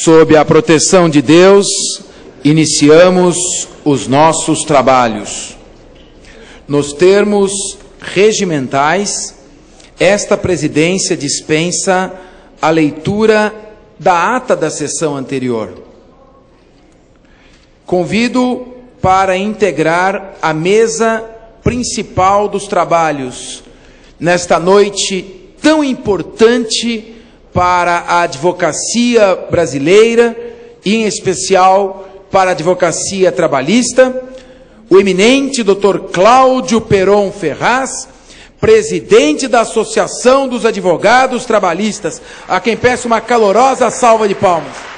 Sob a proteção de Deus, iniciamos os nossos trabalhos. Nos termos regimentais, esta presidência dispensa a leitura da ata da sessão anterior. Convido para integrar a mesa principal dos trabalhos nesta noite tão importante para a advocacia brasileira e, em especial, para a advocacia trabalhista, o eminente Dr. Cláudio Peron Ferraz, presidente da Associação dos Advogados Trabalhistas, a quem peço uma calorosa salva de palmas.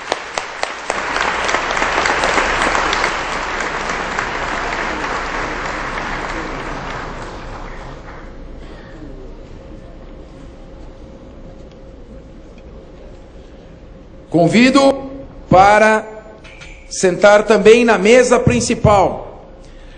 Convido para sentar também na mesa principal,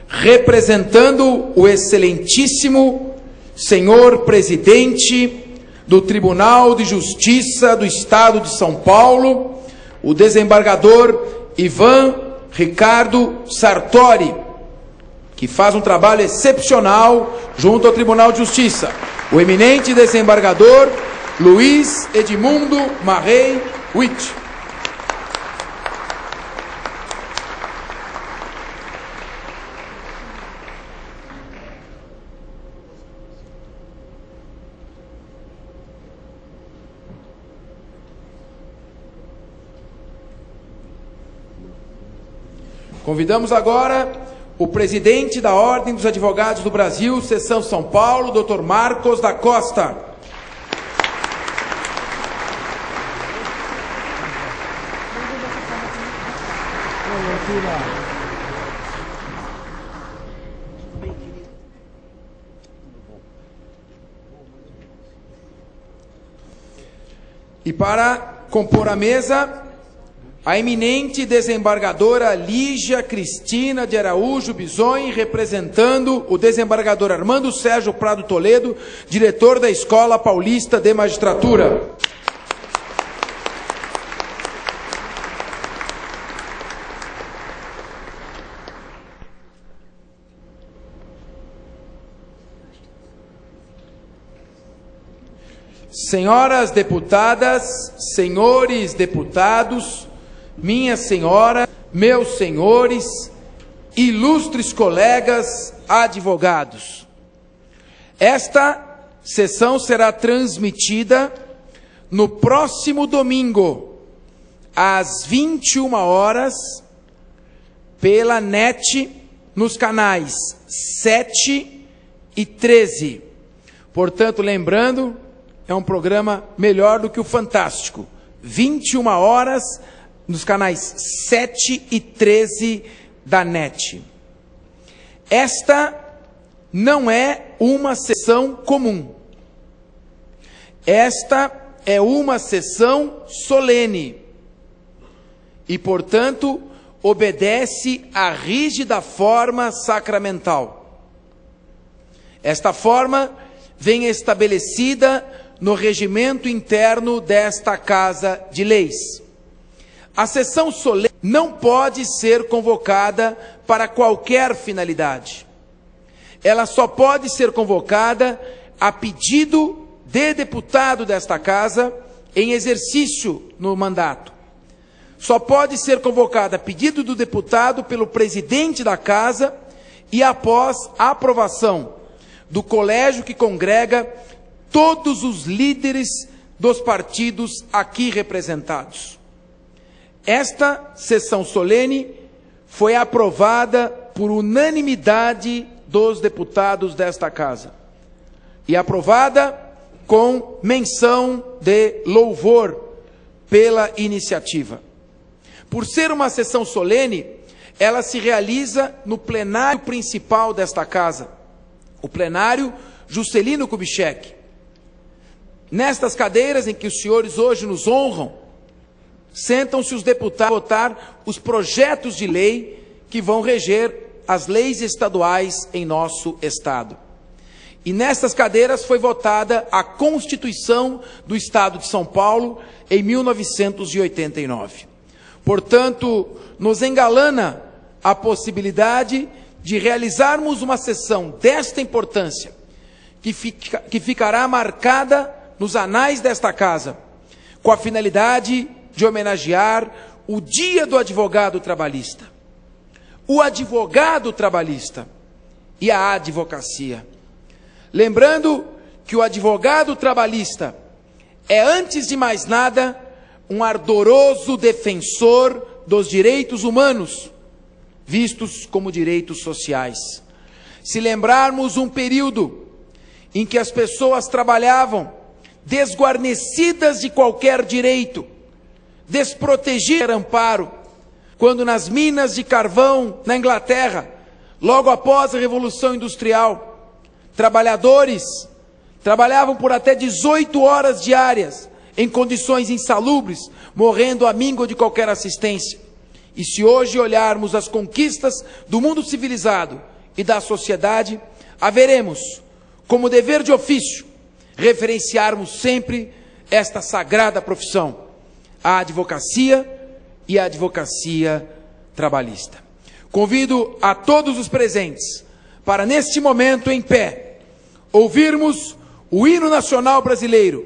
representando o excelentíssimo senhor presidente do Tribunal de Justiça do Estado de São Paulo, o desembargador Ivan Ricardo Sartori, que faz um trabalho excepcional junto ao Tribunal de Justiça. O eminente desembargador Luiz Edmundo Marrei Witt. Convidamos agora o presidente da Ordem dos Advogados do Brasil, Seção São Paulo, Dr. Marcos da Costa. E para compor a mesa, a eminente desembargadora Lígia Cristina de Araújo Bisonho, representando o desembargador Armando Sérgio Prado Toledo, diretor da Escola Paulista de Magistratura. Senhoras deputadas, senhores deputados, minha senhora, meus senhores, ilustres colegas advogados. Esta sessão será transmitida no próximo domingo, às 21 horas, pela NET, nos canais 7 e 13. Portanto, lembrando, é um programa melhor do que o Fantástico. 21 horas nos canais 7 e 13 da NET. Esta não é uma sessão comum. Esta é uma sessão solene. E, portanto, obedece à rígida forma sacramental. Esta forma vem estabelecida no regimento interno desta Casa de Leis. A sessão solene não pode ser convocada para qualquer finalidade. Ela só pode ser convocada a pedido de deputado desta Casa em exercício no mandato. Só pode ser convocada a pedido do deputado pelo presidente da Casa e após a aprovação do colégio que congrega todos os líderes dos partidos aqui representados. Esta sessão solene foi aprovada por unanimidade dos deputados desta Casa e aprovada com menção de louvor pela iniciativa. Por ser uma sessão solene, ela se realiza no plenário principal desta Casa, o plenário Juscelino Kubitschek. Nestas cadeiras em que os senhores hoje nos honram, sentam-se os deputados a votar os projetos de lei que vão reger as leis estaduais em nosso Estado. E nessas cadeiras foi votada a Constituição do Estado de São Paulo em 1989. Portanto, nos engalana a possibilidade de realizarmos uma sessão desta importância, que ficará marcada nos anais desta casa, com a finalidade de homenagear o Dia do Advogado Trabalhista. O advogado trabalhista e a advocacia. Lembrando que o advogado trabalhista é, antes de mais nada, um ardoroso defensor dos direitos humanos, vistos como direitos sociais. Se lembrarmos um período em que as pessoas trabalhavam desguarnecidas de qualquer direito, desprotegidas de amparo, quando nas minas de carvão na Inglaterra, logo após a Revolução Industrial, trabalhadores trabalhavam por até 18 horas diárias, em condições insalubres, morrendo à míngua de qualquer assistência. E se hoje olharmos as conquistas do mundo civilizado e da sociedade, haveremos, como dever de ofício, referenciarmos sempre esta sagrada profissão, a advocacia e a advocacia trabalhista. Convido a todos os presentes para, neste momento em pé, ouvirmos o hino nacional brasileiro,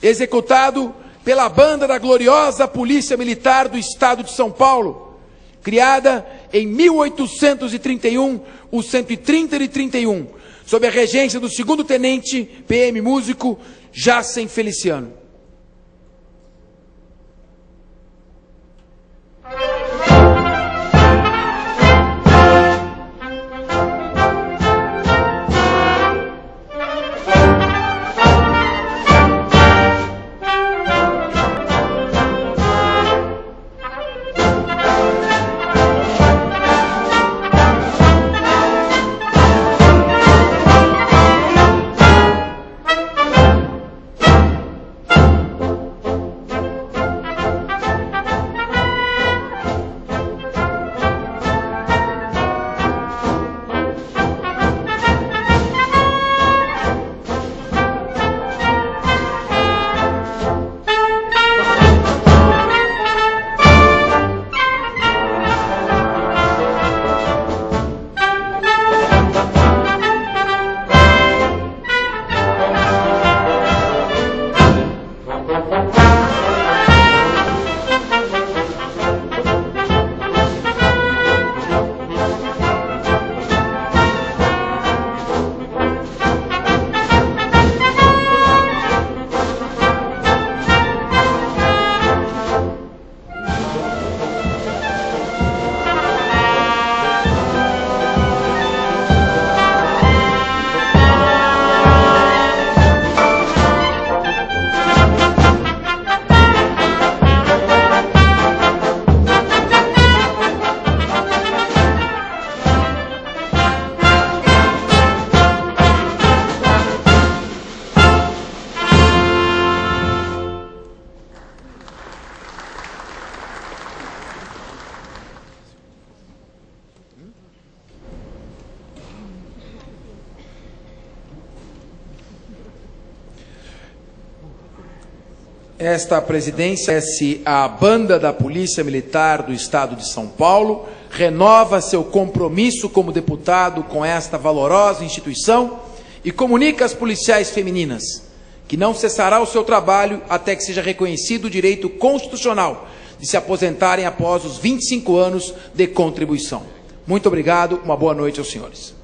executado pela banda da gloriosa Polícia Militar do Estado de São Paulo, criada em 1831, o 130 de 31, sob a regência do segundo tenente PM músico Jacem Feliciano. Esta presidência, a banda da Polícia Militar do Estado de São Paulo, renova seu compromisso como deputado com esta valorosa instituição e comunica às policiais femininas que não cessará o seu trabalho até que seja reconhecido o direito constitucional de se aposentarem após os 25 anos de contribuição. Muito obrigado, uma boa noite aos senhores.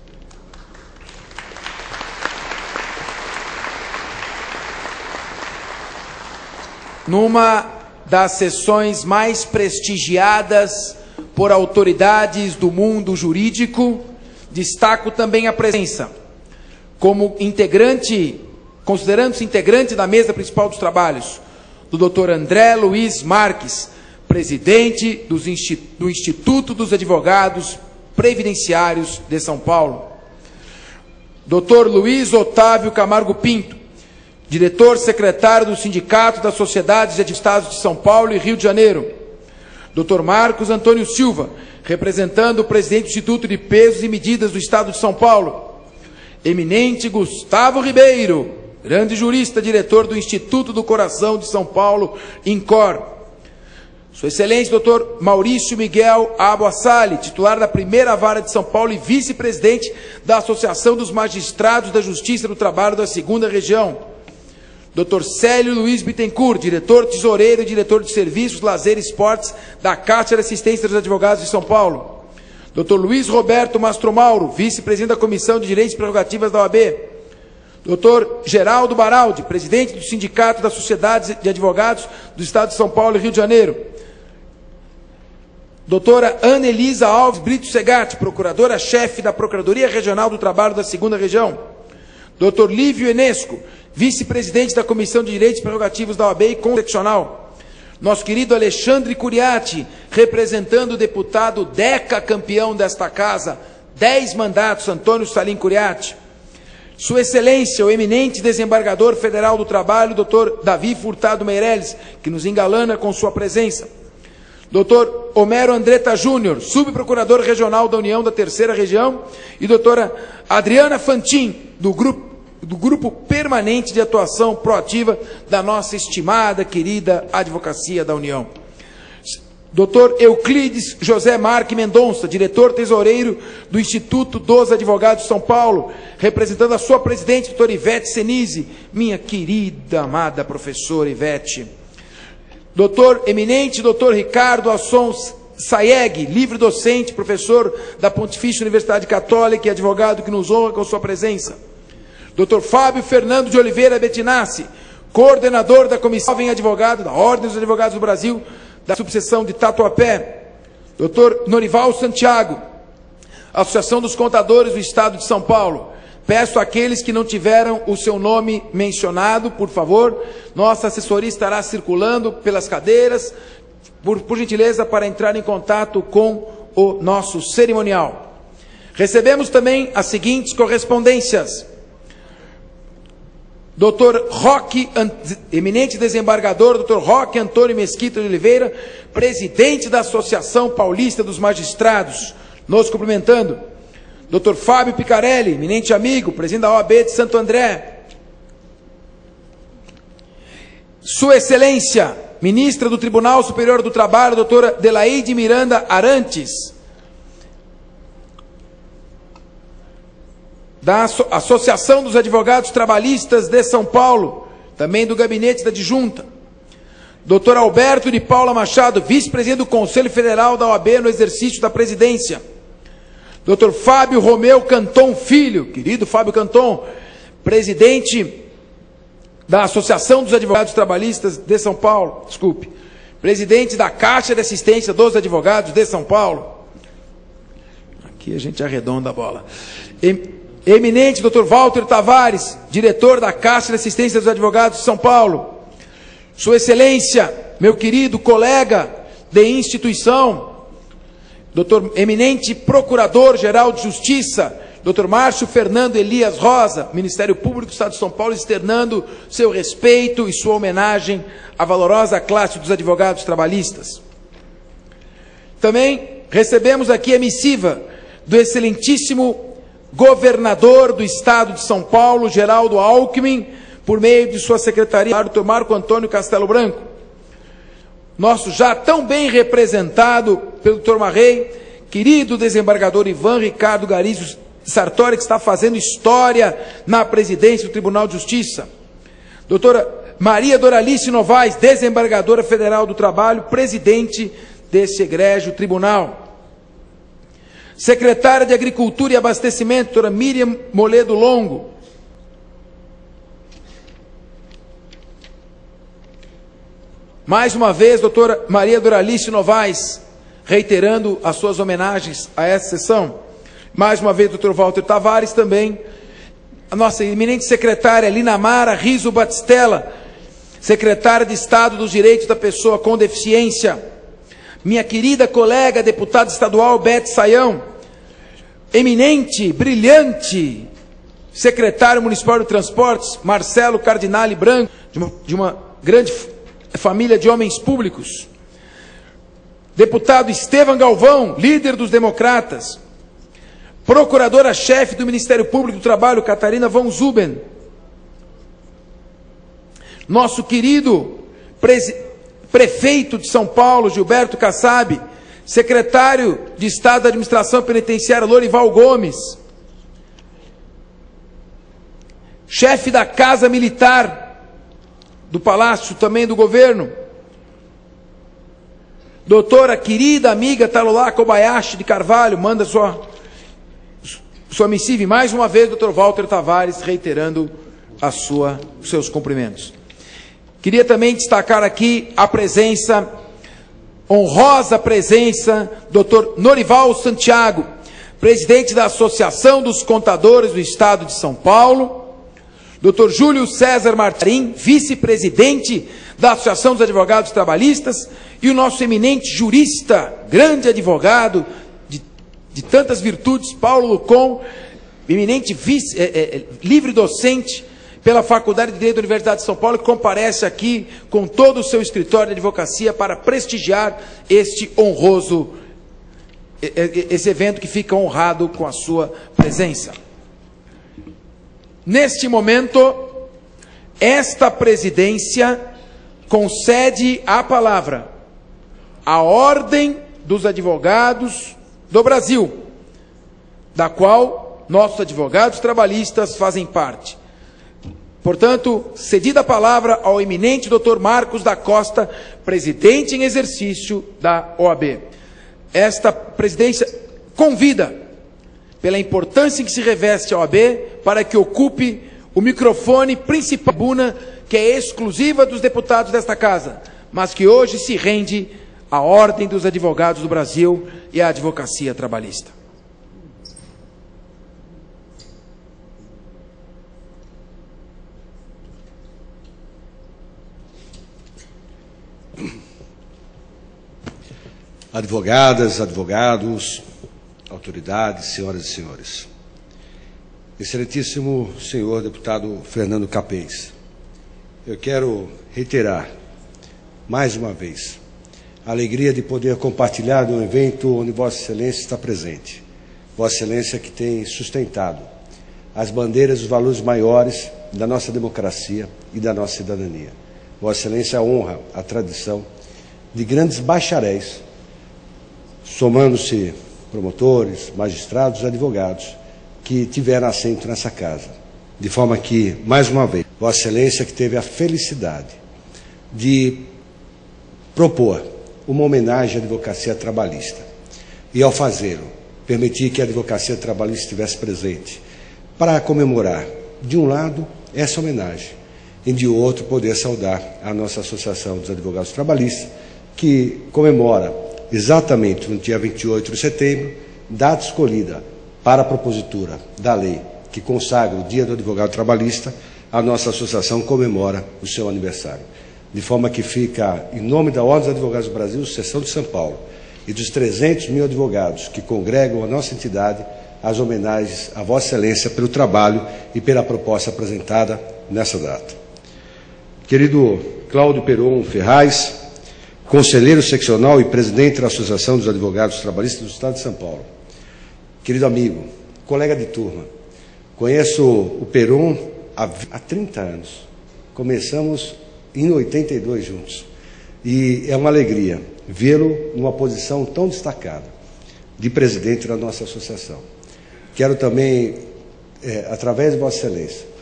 Numa das sessões mais prestigiadas por autoridades do mundo jurídico, destaco também a presença, como integrante, considerando-se integrante da mesa principal dos trabalhos, do Dr. André Luiz Marques, presidente do Instituto dos Advogados Previdenciários de São Paulo. Dr. Luiz Otávio Camargo Pinto, diretor-secretário do Sindicato das Sociedades de Estados de São Paulo e Rio de Janeiro. Dr. Marcos Antônio Silva, representando o presidente do Instituto de Pesos e Medidas do Estado de São Paulo. Eminente Gustavo Ribeiro, grande jurista, diretor do Instituto do Coração de São Paulo, INCOR. Sua Excelência, doutor Maurício Miguel Aboassali, titular da primeira vara de São Paulo e vice-presidente da Associação dos Magistrados da Justiça do Trabalho da segunda região. Dr. Célio Luiz Bittencourt, diretor tesoureiro e diretor de Serviços, Lazer e Esportes da Caixa de Assistência dos Advogados de São Paulo. Dr. Luiz Roberto Mastromauro, vice-presidente da Comissão de Direitos e Prerrogativas da OAB. Dr. Geraldo Baraldi, presidente do Sindicato das Sociedades de Advogados do Estado de São Paulo e Rio de Janeiro. Doutora Ana Elisa Alves Brito Segatti, procuradora-chefe da Procuradoria Regional do Trabalho da segunda região. Dr. Lívio Enesco, vice-presidente da Comissão de Direitos e Prerrogativos da OAB e Constitucional. Nosso querido Alexandre Curiati, representando o deputado decacampeão desta casa, 10 mandatos, Antônio Salim Curiati. Sua Excelência, o eminente desembargador federal do trabalho, Dr. Davi Furtado Meirelles, que nos engalana com sua presença. Dr. Homero Andretta Júnior, subprocurador regional da União da Terceira Região, e doutora Adriana Fantin, do Grupo Permanente de Atuação Proativa da nossa estimada, querida Advocacia da União. Dr. Euclides José Marque Mendonça, diretor tesoureiro do Instituto dos Advogados de São Paulo, representando a sua presidente, doutora Ivete Senise, minha querida, amada professora Ivete. Eminente doutor Ricardo Assons Sayeg, livre docente, professor da Pontifícia Universidade Católica e advogado que nos honra com sua presença. Dr. Fábio Fernando de Oliveira Bettinassi, coordenador da Comissão Jovem Advogado da Ordem dos Advogados do Brasil, da subseção de Tatuapé. Dr. Norival Santiago, Associação dos Contadores do Estado de São Paulo. Peço àqueles que não tiveram o seu nome mencionado, por favor, nossa assessoria estará circulando pelas cadeiras, por gentileza, para entrar em contato com o nosso cerimonial. Recebemos também as seguintes correspondências. Dr. Roque, eminente desembargador, Dr. Roque Antônio Mesquita de Oliveira, presidente da Associação Paulista dos Magistrados, nos cumprimentando. Dr. Fábio Picarelli, eminente amigo, presidente da OAB de Santo André. Sua Excelência, ministra do Tribunal Superior do Trabalho, doutora Delaide Miranda Arantes, da Associação dos Advogados Trabalhistas de São Paulo, também do gabinete da adjunta. Dr. Alberto de Paula Machado, vice-presidente do Conselho Federal da OAB no exercício da presidência. Dr. Fábio Romeu Canton Filho, querido Fábio Canton, presidente da Associação dos Advogados Trabalhistas de São Paulo, presidente da Caixa de Assistência dos Advogados de São Paulo. Aqui a gente arredonda a bola. Eminente Dr. Walter Tavares, diretor da Caixa de Assistência dos Advogados de São Paulo. Sua Excelência, meu querido colega de instituição, eminente Procurador-Geral de Justiça, Dr. Márcio Fernando Elias Rosa, Ministério Público do Estado de São Paulo, externando seu respeito e sua homenagem à valorosa classe dos advogados trabalhistas. Também recebemos aqui a missiva do excelentíssimo governador do Estado de São Paulo, Geraldo Alckmin, por meio de sua secretaria, Dr. Marco Antônio Castelo Branco. Nosso já tão bem representado pelo Dr. Marrei, querido desembargador Ivan Ricardo Garizzo Sartori, que está fazendo história na presidência do Tribunal de Justiça. Doutora Maria Doralice Novaes, desembargadora federal do Trabalho, presidente desse egrégio tribunal. Secretária de Agricultura e Abastecimento, doutora Miriam Moledo Longo. Mais uma vez, doutora Maria Doralice Novaes, reiterando as suas homenagens a essa sessão. Mais uma vez, doutor Walter Tavares também. A nossa eminente secretária Linamara Riso Batistella, secretária de Estado dos Direitos da Pessoa com Deficiência. Minha querida colega deputada estadual Beth Saião, eminente, brilhante secretário municipal de Transportes Marcelo Cardinale Branco, de uma grande família de homens públicos. Deputado Estevam Galvão, líder dos democratas. Procuradora-chefe do Ministério Público do Trabalho, Catarina von Zuben. Nosso querido prefeito de São Paulo, Gilberto Kassab, secretário de Estado da Administração Penitenciária, Lorival Gomes, chefe da Casa Militar do Palácio, também do governo, doutora querida amiga Talulá Kobayashi de Carvalho, manda sua missiva, e mais uma vez, doutor Walter Tavares, reiterando os seus cumprimentos. Queria também destacar aqui a presença, honrosa presença, doutor Norival Santiago, presidente da Associação dos Contadores do Estado de São Paulo, doutor Júlio César Martim, vice-presidente da Associação dos Advogados Trabalhistas, e o nosso eminente jurista, grande advogado, de tantas virtudes, Paulo Lucon, eminente livre docente pela Faculdade de Direito da Universidade de São Paulo, que comparece aqui com todo o seu escritório de advocacia para prestigiar esse evento que fica honrado com a sua presença. Neste momento, esta presidência concede a palavra à Ordem dos Advogados do Brasil, da qual nossos advogados trabalhistas fazem parte. Portanto, cedida a palavra ao eminente Dr. Marcos da Costa, presidente em exercício da OAB. Esta presidência convida, pela importância em que se reveste a OAB, para que ocupe o microfone principal da tribuna, que é exclusiva dos deputados desta casa, mas que hoje se rende à Ordem dos Advogados do Brasil e à advocacia trabalhista. Advogadas, advogados, autoridades, senhoras e senhores. Excelentíssimo senhor deputado Fernando Capês, eu quero reiterar, mais uma vez, a alegria de poder compartilhar um evento onde Vossa Excelência está presente. Vossa Excelência que tem sustentado as bandeiras e os valores maiores da nossa democracia e da nossa cidadania. Vossa Excelência honra a tradição de grandes bacharéis, somando-se promotores, magistrados, advogados, que tiveram assento nessa casa. De forma que, mais uma vez, Vossa Excelência que teve a felicidade de propor uma homenagem à advocacia trabalhista. E ao fazê-lo, permitir que a advocacia trabalhista estivesse presente para comemorar, de um lado, essa homenagem, e de outro, poder saudar a nossa Associação dos Advogados Trabalhistas, que comemora exatamente no dia 28 de setembro, data escolhida para a propositura da lei que consagra o Dia do Advogado Trabalhista, a nossa associação comemora o seu aniversário. De forma que fica, em nome da Ordem dos Advogados do Brasil, Seção de São Paulo, e dos 300 mil advogados que congregam a nossa entidade, as homenagens a Vossa Excelência pelo trabalho e pela proposta apresentada nessa data. Querido Cláudio Peron Ferraz, conselheiro seccional e presidente da Associação dos Advogados Trabalhistas do Estado de São Paulo. Querido amigo, colega de turma, conheço o Peron há 30 anos. Começamos em 82 juntos. E é uma alegria vê-lo numa posição tão destacada de presidente da nossa associação. Quero também, através de Vossa Excelência,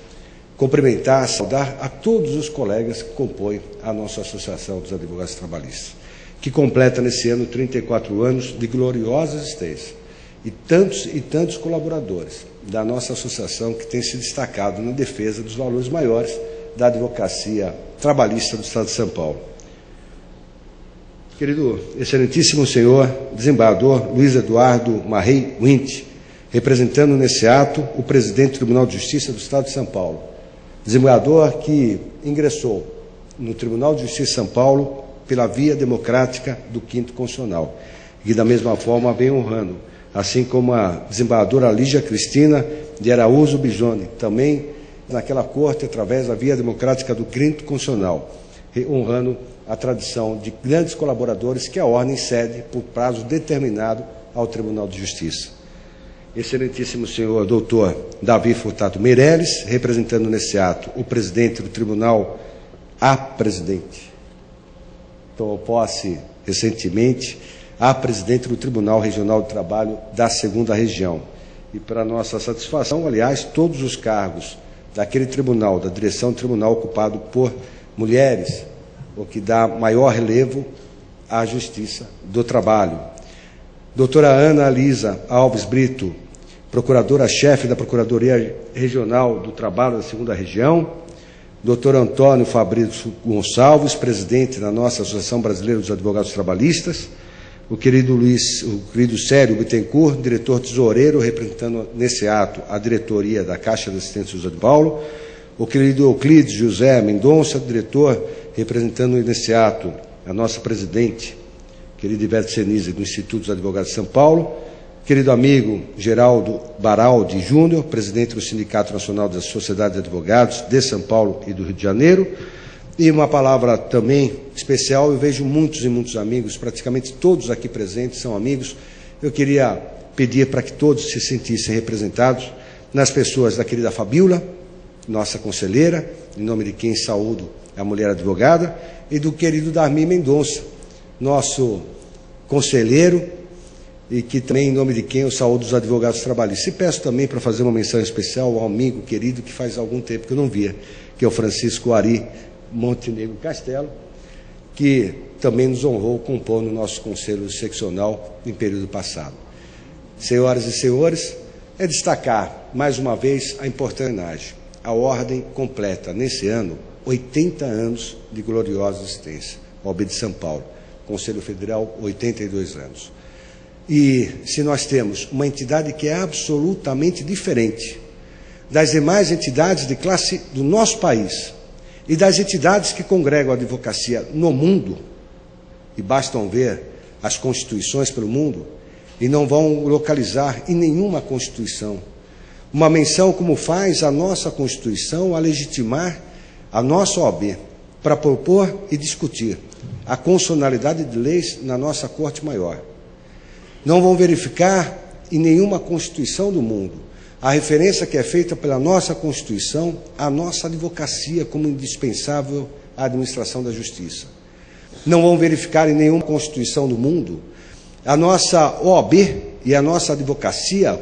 cumprimentar, saudar a todos os colegas que compõem a nossa Associação dos Advogados Trabalhistas, que completa nesse ano 34 anos de gloriosa existência, e tantos colaboradores da nossa associação que têm se destacado na defesa dos valores maiores da advocacia trabalhista do Estado de São Paulo. Querido excelentíssimo senhor desembargador Luiz Eduardo Marrei Wint, representando nesse ato o presidente do Tribunal de Justiça do Estado de São Paulo, desembargador que ingressou no Tribunal de Justiça de São Paulo pela via democrática do Quinto Constitucional, e da mesma forma vem honrando, assim como a desembargadora Lígia Cristina de Araújo Bijone, também naquela corte através da via democrática do Quinto Constitucional, honrando a tradição de grandes colaboradores que a Ordem cede por prazo determinado ao Tribunal de Justiça. Excelentíssimo senhor doutor Davi Furtado Meirelles, representando nesse ato o presidente do Tribunal, a presidente tomou posse recentemente a presidente do Tribunal Regional do Trabalho da 2ª Região. E, para nossa satisfação, aliás, todos os cargos daquele tribunal, da direção do tribunal, ocupado por mulheres, o que dá maior relevo à justiça do trabalho. Doutora Ana Lisa Alves Brito, procuradora-chefe da Procuradoria Regional do Trabalho da 2ª Região, doutor Antônio Fabrício Gonçalves, presidente da nossa Associação Brasileira dos Advogados Trabalhistas, o querido Célio Bittencourt, diretor tesoureiro, representando nesse ato a diretoria da Caixa de Assistência de São Paulo, o querido Euclides José Mendonça, diretor, representando nesse ato a nossa presidente, querido Ivete Senise, do Instituto dos Advogados de São Paulo, querido amigo Geraldo Baraldi Júnior, presidente do Sindicato Nacional das Sociedades de Advogados de São Paulo e do Rio de Janeiro. E uma palavra também especial, eu vejo muitos e muitos amigos, praticamente todos aqui presentes são amigos. Eu queria pedir para que todos se sentissem representados nas pessoas da querida Fabiola, nossa conselheira, em nome de quem saúdo a mulher advogada, e do querido Darmi Mendonça, nosso conselheiro, e que também, em nome de quem eu saúdo os advogados trabalhistas. E peço também para fazer uma menção especial ao amigo querido que faz algum tempo que eu não via, que é o Francisco Ari Montenegro Castelo, que também nos honrou compondo o nosso conselho seccional em período passado. Senhoras e senhores, é destacar mais uma vez a importante. A Ordem completa nesse ano 80 anos de gloriosa existência. A OAB de São Paulo, Conselho Federal, 82 anos. E se nós temos uma entidade que é absolutamente diferente das demais entidades de classe do nosso país e das entidades que congregam a advocacia no mundo, e bastam ver as constituições pelo mundo, e não vão localizar em nenhuma constituição uma menção como faz a nossa Constituição a legitimar a nossa OAB para propor e discutir a constitucionalidade de leis na nossa Corte Maior. Não vão verificar em nenhuma Constituição do mundo a referência que é feita pela nossa Constituição à nossa advocacia como indispensável à administração da justiça. Não vão verificar em nenhuma Constituição do mundo a nossa OAB e a nossa advocacia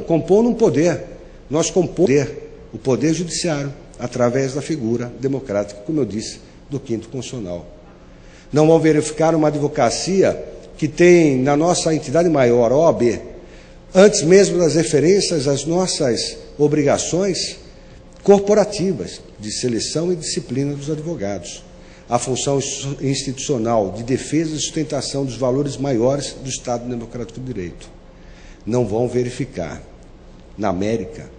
compondo um poder. Nós compomos o poder judiciário através da figura democrática, como eu disse, do 5º Constitucional. Não vão verificar uma advocacia que tem na nossa entidade maior, a OAB, antes mesmo das referências às nossas obrigações corporativas de seleção e disciplina dos advogados, a função institucional de defesa e sustentação dos valores maiores do Estado Democrático de Direito. Não vão verificar, na América,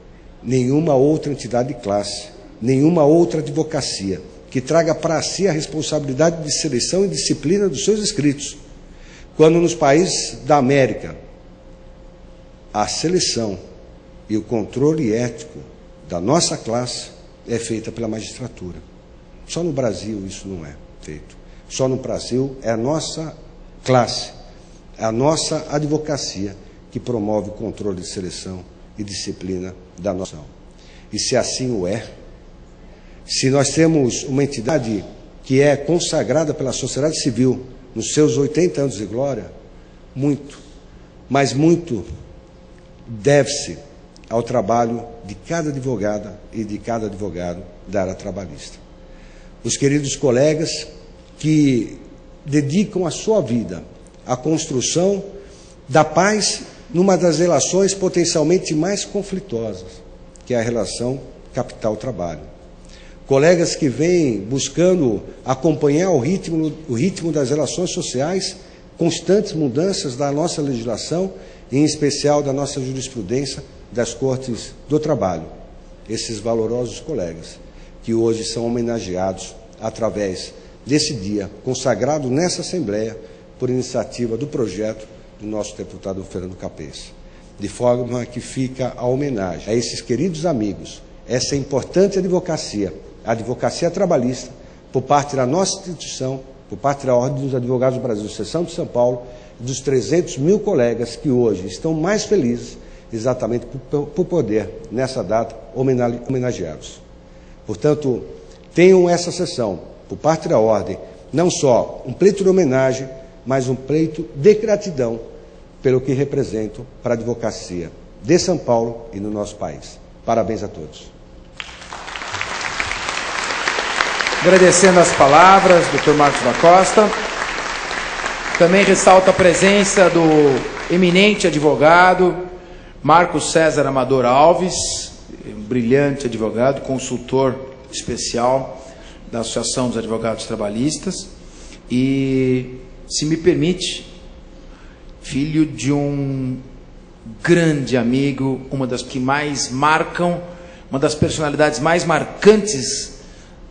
nenhuma outra entidade de classe, nenhuma outra advocacia que traga para si a responsabilidade de seleção e disciplina dos seus escritos, quando nos países da América a seleção e o controle ético da nossa classe é feita pela magistratura. Só no Brasil isso não é feito. Só no Brasil é a nossa classe, a nossa advocacia que promove o controle de seleção e disciplina da nossa. E se assim o é, se nós temos uma entidade que é consagrada pela sociedade civil nos seus 80 anos de glória, muito, mas muito deve-se ao trabalho de cada advogada e de cada advogado da área trabalhista. Os queridos colegas que dedicam a sua vida à construção da paz numa das relações potencialmente mais conflitosas, que é a relação capital-trabalho. Colegas que vêm buscando acompanhar o ritmo das relações sociais, constantes mudanças da nossa legislação, em especial da nossa jurisprudência das Cortes do Trabalho. Esses valorosos colegas que hoje são homenageados através desse dia consagrado nessa Assembleia por iniciativa do projeto do nosso deputado Fernando Capês. De forma que fica a homenagem a esses queridos amigos, essa importante advocacia, a advocacia trabalhista, por parte da nossa instituição, por parte da Ordem dos Advogados do Brasil, Seção de São Paulo, e dos 300 mil colegas que hoje estão mais felizes exatamente por poder, nessa data, homenageá-los. Portanto, tenham essa sessão, por parte da Ordem, não só um pleito de homenagem, mas um pleito de gratidão pelo que representam para a advocacia de São Paulo e no nosso país. Parabéns a todos. Agradecendo as palavras, Dr. Marcos da Costa. Também ressalto a presença do eminente advogado Marcos César Amador Alves, um brilhante advogado, consultor especial da Associação dos Advogados Trabalhistas e, se me permite, filho de um grande amigo, uma das que mais marcam, uma das personalidades mais marcantes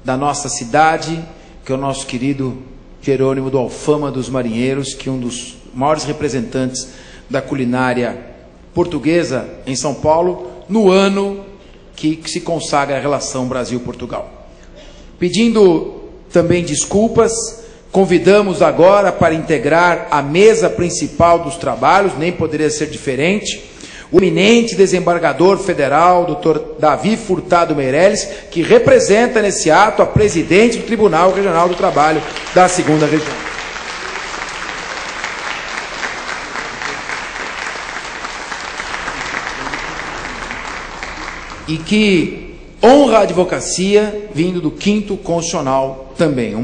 da nossa cidade, que é o nosso querido Jerônimo do Alfama dos Marinheiros, que é um dos maiores representantes da culinária portuguesa em São Paulo, no ano que se consagra a relação Brasil-Portugal. Pedindo também desculpas, convidamos agora para integrar a mesa principal dos trabalhos, nem poderia ser diferente, o eminente desembargador federal, Dr. Davi Furtado Meirelles, que representa nesse ato a presidente do Tribunal Regional do Trabalho da 2ª Região. E que honra a advocacia vindo do 5º Constitucional também.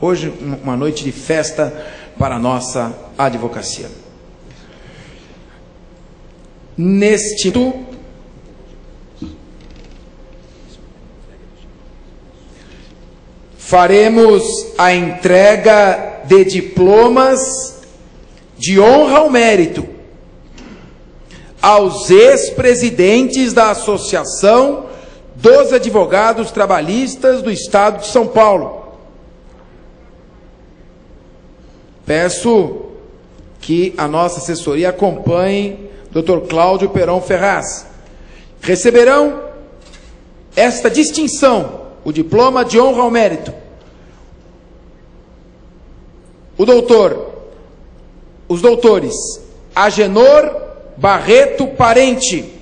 Hoje, uma noite de festa para a nossa advocacia. Neste faremos a entrega de diplomas de honra ao mérito aos ex-presidentes da Associação dos Advogados Trabalhistas do Estado de São Paulo. Peço que a nossa assessoria acompanhe Dr. Cláudio Perón Ferraz. Receberão esta distinção, o diploma de honra ao mérito, os doutores Agenor Barreto Parente,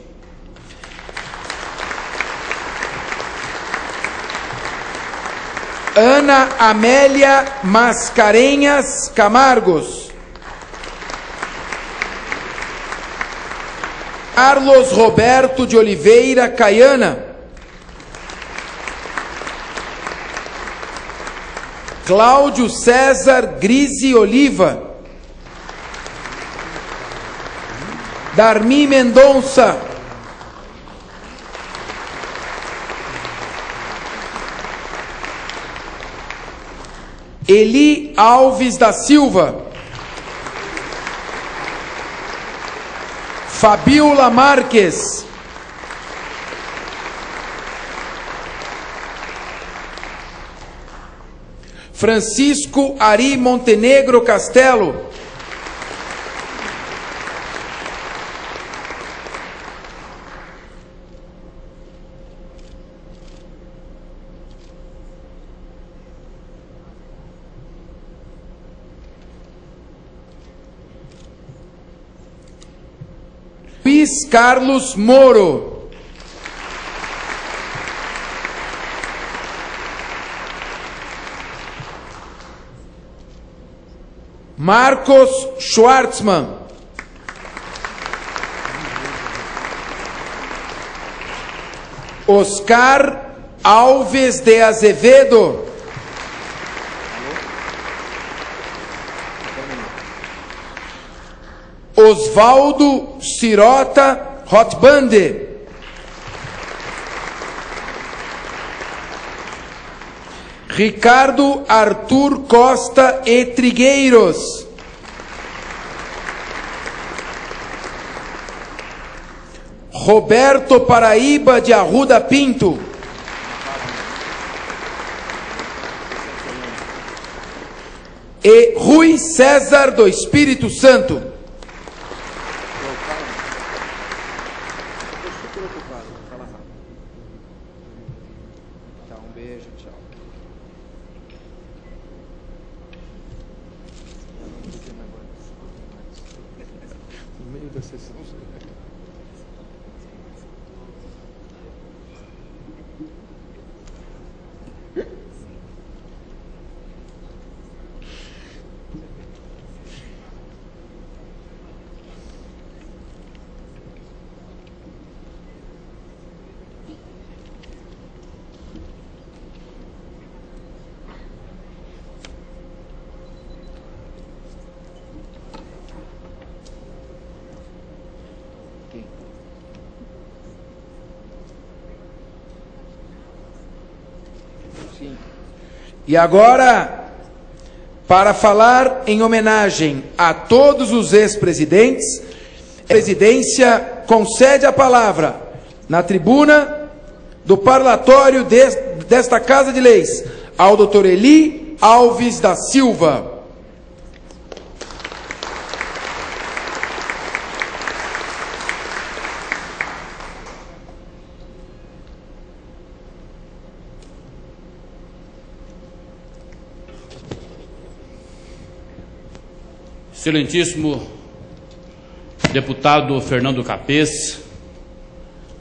Ana Amélia Mascarenhas Camargos, Carlos Roberto de Oliveira Caiana, Cláudio César Grise Oliva, Darmi Mendonça, Eli Alves da Silva, Fabiola Marques, Francisco Ari Montenegro Castelo, Luiz Carlos Moro, Marcos Schwartzman, Oscar Alves de Azevedo, Osvaldo Sirota Rotbande, Ricardo Arthur Costa e Trigueiros, Roberto Paraíba de Arruda Pinto, e Rui César do Espírito Santo. E agora, para falar em homenagem a todos os ex-presidentes, a presidência concede a palavra na tribuna do parlatório desta Casa de Leis ao Dr. Eli Alves da Silva. Excelentíssimo deputado Fernando Capês,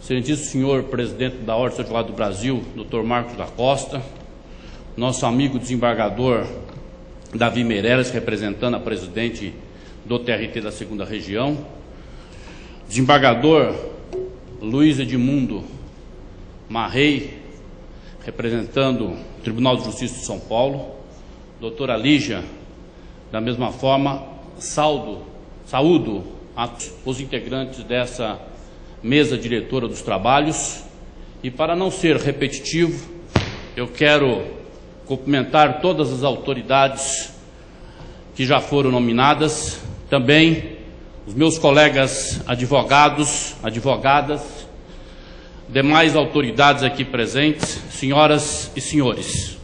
excelentíssimo senhor presidente da Ordem dos Advogados do Brasil, Dr. Marcos da Costa, nosso amigo desembargador Davi Meirelles, representando a presidente do TRT da 2ª Região, desembargador Luiz Edmundo Marrei, representando o Tribunal de Justiça de São Paulo, doutora Lígia, da mesma forma, saúdo os integrantes dessa mesa diretora dos trabalhos. E para não ser repetitivo, eu quero cumprimentar todas as autoridades que já foram nominadas, também os meus colegas advogados, advogadas, demais autoridades aqui presentes, senhoras e senhores.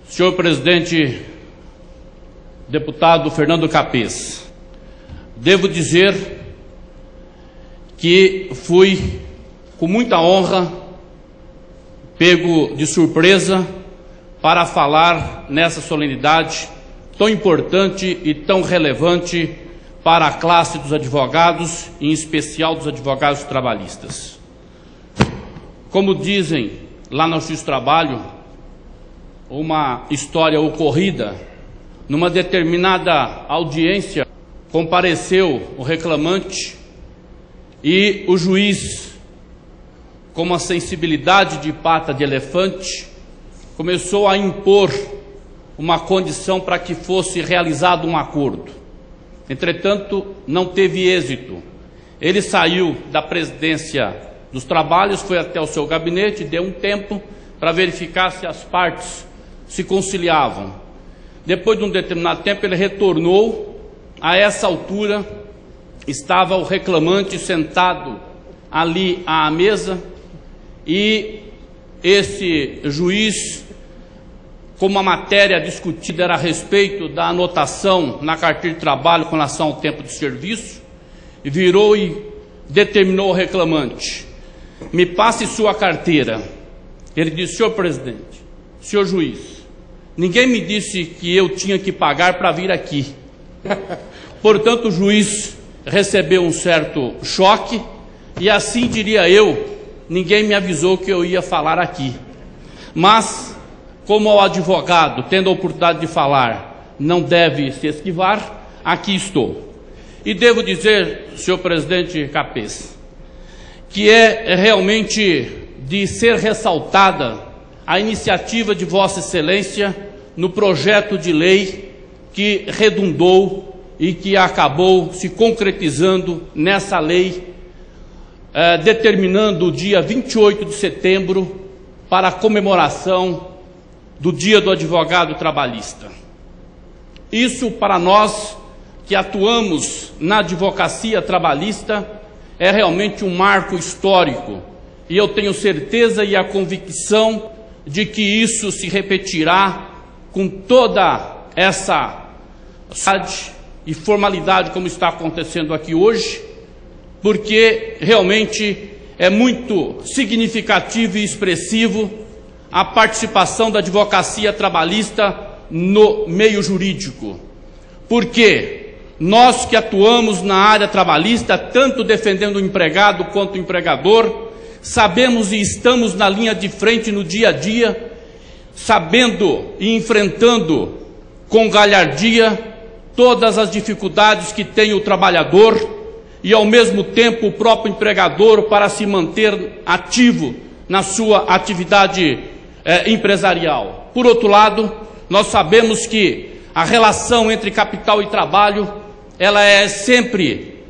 Senhor presidente, deputado Fernando Capês, devo dizer que fui, com muita honra, pego de surpresa para falar nessa solenidade tão importante e tão relevante para a classe dos advogados, em especial dos advogados trabalhistas. Como dizem lá na Justiça do Trabalho, uma história ocorrida numa determinada audiência, compareceu o reclamante e o juiz, com uma sensibilidade de pata de elefante, começou a impor uma condição para que fosse realizado um acordo. Entretanto, não teve êxito. Ele saiu da presidência dos trabalhos, foi até o seu gabinete, deu um tempo para verificar se as partes se conciliavam. Depois de um determinado tempo, ele retornou. A essa altura, estava o reclamante sentado ali à mesa e esse juiz, como a matéria discutida era a respeito da anotação na carteira de trabalho com relação ao tempo de serviço, virou e determinou ao reclamante: me passe sua carteira. Ele disse: senhor presidente, senhor juiz, ninguém me disse que eu tinha que pagar para vir aqui. Portanto, o juiz recebeu um certo choque e, assim diria eu, ninguém me avisou que eu ia falar aqui. Mas, como o advogado, tendo a oportunidade de falar, não deve se esquivar, aqui estou. E devo dizer, senhor presidente Capês, que é realmente de ser ressaltada a iniciativa de Vossa Excelência no projeto de lei que redundou e que acabou se concretizando nessa lei, determinando o dia 28 de setembro para a comemoração do Dia do Advogado Trabalhista. Isso, para nós que atuamos na advocacia trabalhista, é realmente um marco histórico, e eu tenho certeza e a convicção de que isso se repetirá com toda essa e formalidade como está acontecendo aqui hoje, porque realmente é muito significativo e expressivo a participação da advocacia trabalhista no meio jurídico. Porque nós que atuamos na área trabalhista, tanto defendendo o empregado quanto o empregador, sabemos e estamos na linha de frente no dia a dia, sabendo e enfrentando com galhardia todas as dificuldades que tem o trabalhador e, ao mesmo tempo, o próprio empregador para se manter ativo na sua atividade empresarial. Por outro lado, nós sabemos que a relação entre capital e trabalho, ela é sempre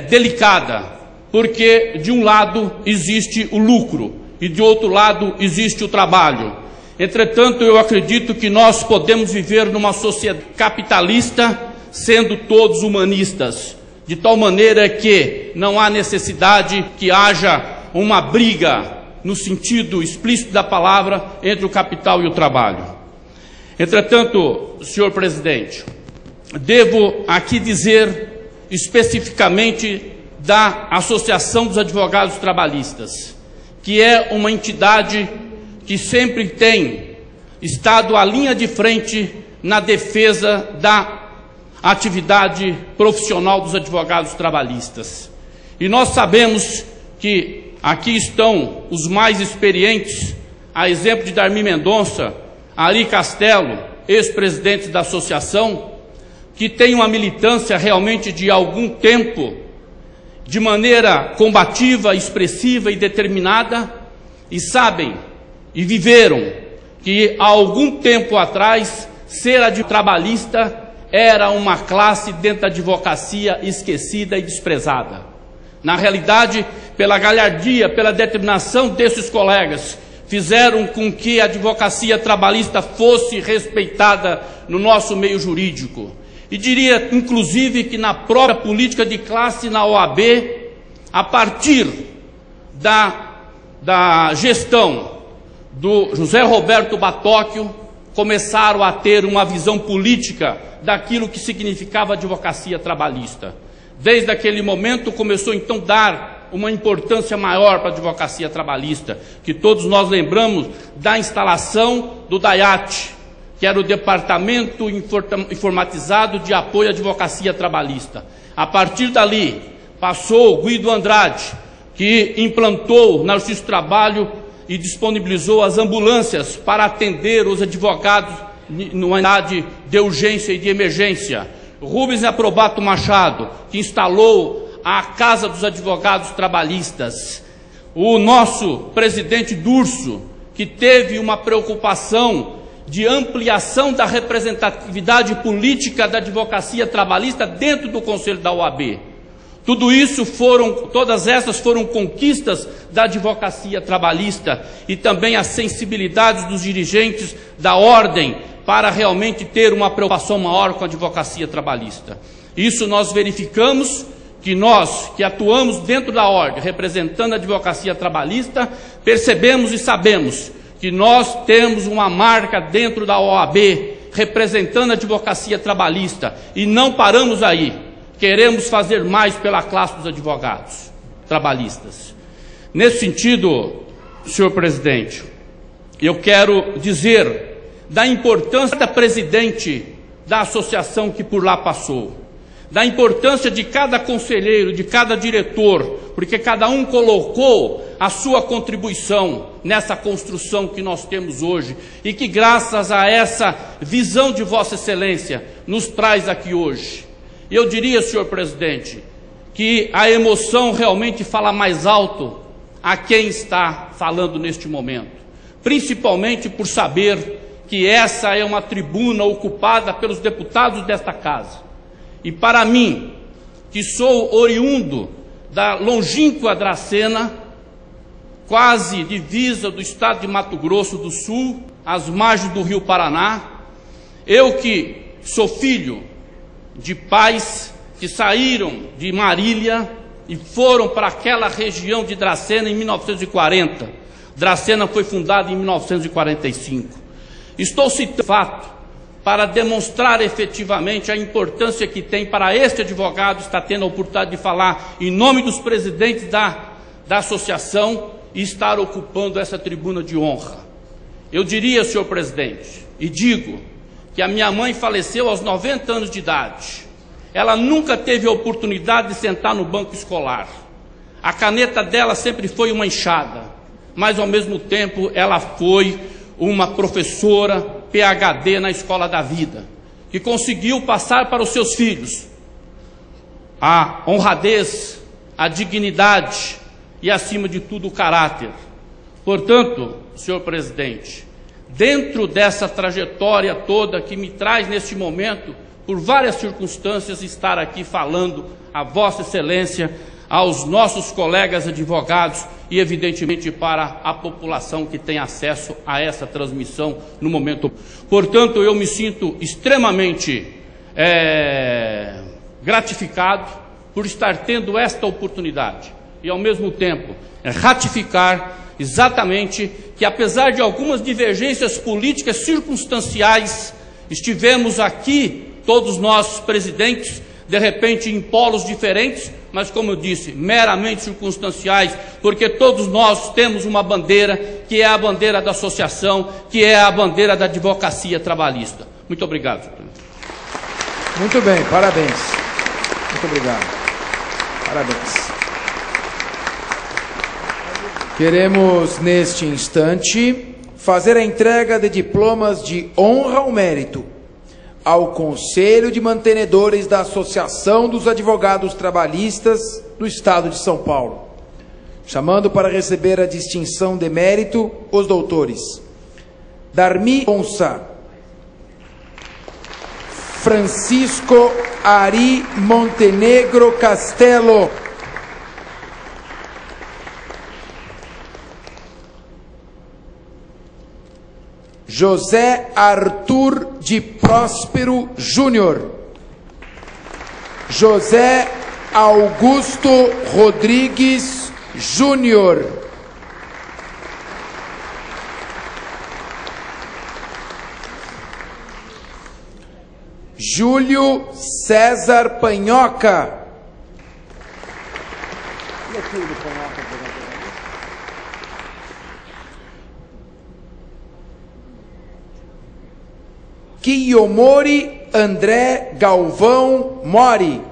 delicada, porque de um lado existe o lucro e de outro lado existe o trabalho. Entretanto, eu acredito que nós podemos viver numa sociedade capitalista, sendo todos humanistas, de tal maneira que não há necessidade que haja uma briga, no sentido explícito da palavra, entre o capital e o trabalho. Entretanto, senhor presidente, devo aqui dizer especificamente da Associação dos Advogados Trabalhistas, que é uma entidade que sempre tem estado à linha de frente na defesa da atividade profissional dos advogados trabalhistas. E nós sabemos que aqui estão os mais experientes, a exemplo de Darmi Mendonça, Ari Castelo, ex-presidentes da associação, que tem uma militância realmente de algum tempo, de maneira combativa, expressiva e determinada, e sabem e viveram que há algum tempo atrás ser trabalhista era uma classe dentro da advocacia esquecida e desprezada. Na realidade, pela galhardia, pela determinação desses colegas, fizeram com que a advocacia trabalhista fosse respeitada no nosso meio jurídico. E diria, inclusive, que na própria política de classe na OAB, a partir da gestão do José Roberto Batóquio, começaram a ter uma visão política daquilo que significava advocacia trabalhista. Desde aquele momento começou então a dar uma importância maior para a advocacia trabalhista, que todos nós lembramos da instalação do DAIAT, que era o Departamento Informatizado de Apoio à Advocacia Trabalhista. A partir dali, passou Guido Andrade, que implantou na Justiça do Trabalho e disponibilizou as ambulâncias para atender os advogados numa unidade de urgência e de emergência. Rubens Aprobato Machado, que instalou a Casa dos Advogados Trabalhistas. O nosso presidente Durso, que teve uma preocupação de ampliação da representatividade política da advocacia trabalhista dentro do Conselho da OAB. Todas essas foram conquistas da advocacia trabalhista e também as sensibilidades dos dirigentes da ordem para realmente ter uma preocupação maior com a advocacia trabalhista. Isso nós verificamos que nós, que atuamos dentro da ordem, representando a advocacia trabalhista, percebemos e sabemos que nós temos uma marca dentro da OAB, representando a advocacia trabalhista, e não paramos aí. Queremos fazer mais pela classe dos advogados trabalhistas. Nesse sentido, senhor presidente, eu quero dizer da importância da presidente da associação que por lá passou, da importância de cada conselheiro, de cada diretor, porque cada um colocou a sua contribuição nessa construção que nós temos hoje e que, graças a essa visão de Vossa Excelência, nos traz aqui hoje. Eu diria, senhor presidente, que a emoção realmente fala mais alto a quem está falando neste momento, principalmente por saber que essa é uma tribuna ocupada pelos deputados desta casa. E para mim, que sou oriundo da longínqua Dracena, quase divisa do estado de Mato Grosso do Sul, às margens do Rio Paraná, eu que sou filho de pais que saíram de Marília e foram para aquela região de Dracena em 1940. Dracena foi fundada em 1945. Estou citando fato para demonstrar efetivamente a importância que tem para este advogado estar tendo a oportunidade de falar em nome dos presidentes da associação e estar ocupando essa tribuna de honra. Eu diria, senhor presidente, e digo, que a minha mãe faleceu aos 90 anos de idade. Ela nunca teve a oportunidade de sentar no banco escolar. A caneta dela sempre foi uma enxada, mas ao mesmo tempo ela foi uma professora PhD na escola da vida, que conseguiu passar para os seus filhos a honradez, a dignidade e, acima de tudo, o caráter. Portanto, senhor presidente, dentro dessa trajetória toda que me traz neste momento por várias circunstâncias, estar aqui falando a Vossa Excelência, aos nossos colegas advogados e, evidentemente, para a população que tem acesso a essa transmissão no momento. Portanto, eu me sinto extremamente gratificado por estar tendo esta oportunidade e, ao mesmo tempo, ratificar exatamente que, apesar de algumas divergências políticas circunstanciais, estivemos aqui, todos nós presidentes, de repente em polos diferentes, mas, como eu disse, meramente circunstanciais, porque todos nós temos uma bandeira, que é a bandeira da associação, que é a bandeira da advocacia trabalhista. Muito obrigado. Muito bem, parabéns. Muito obrigado. Parabéns. Queremos, neste instante, fazer a entrega de diplomas de honra ao mérito ao Conselho de Mantenedores da Associação dos Advogados Trabalhistas do Estado de São Paulo, chamando para receber a distinção de mérito os doutores Darmi Onça, Francisco Ari Montenegro Castelo, José Arthur de Próspero Júnior, José Augusto Rodrigues Júnior, Júlio César Panhoca, Kiyomori André Galvão Mori,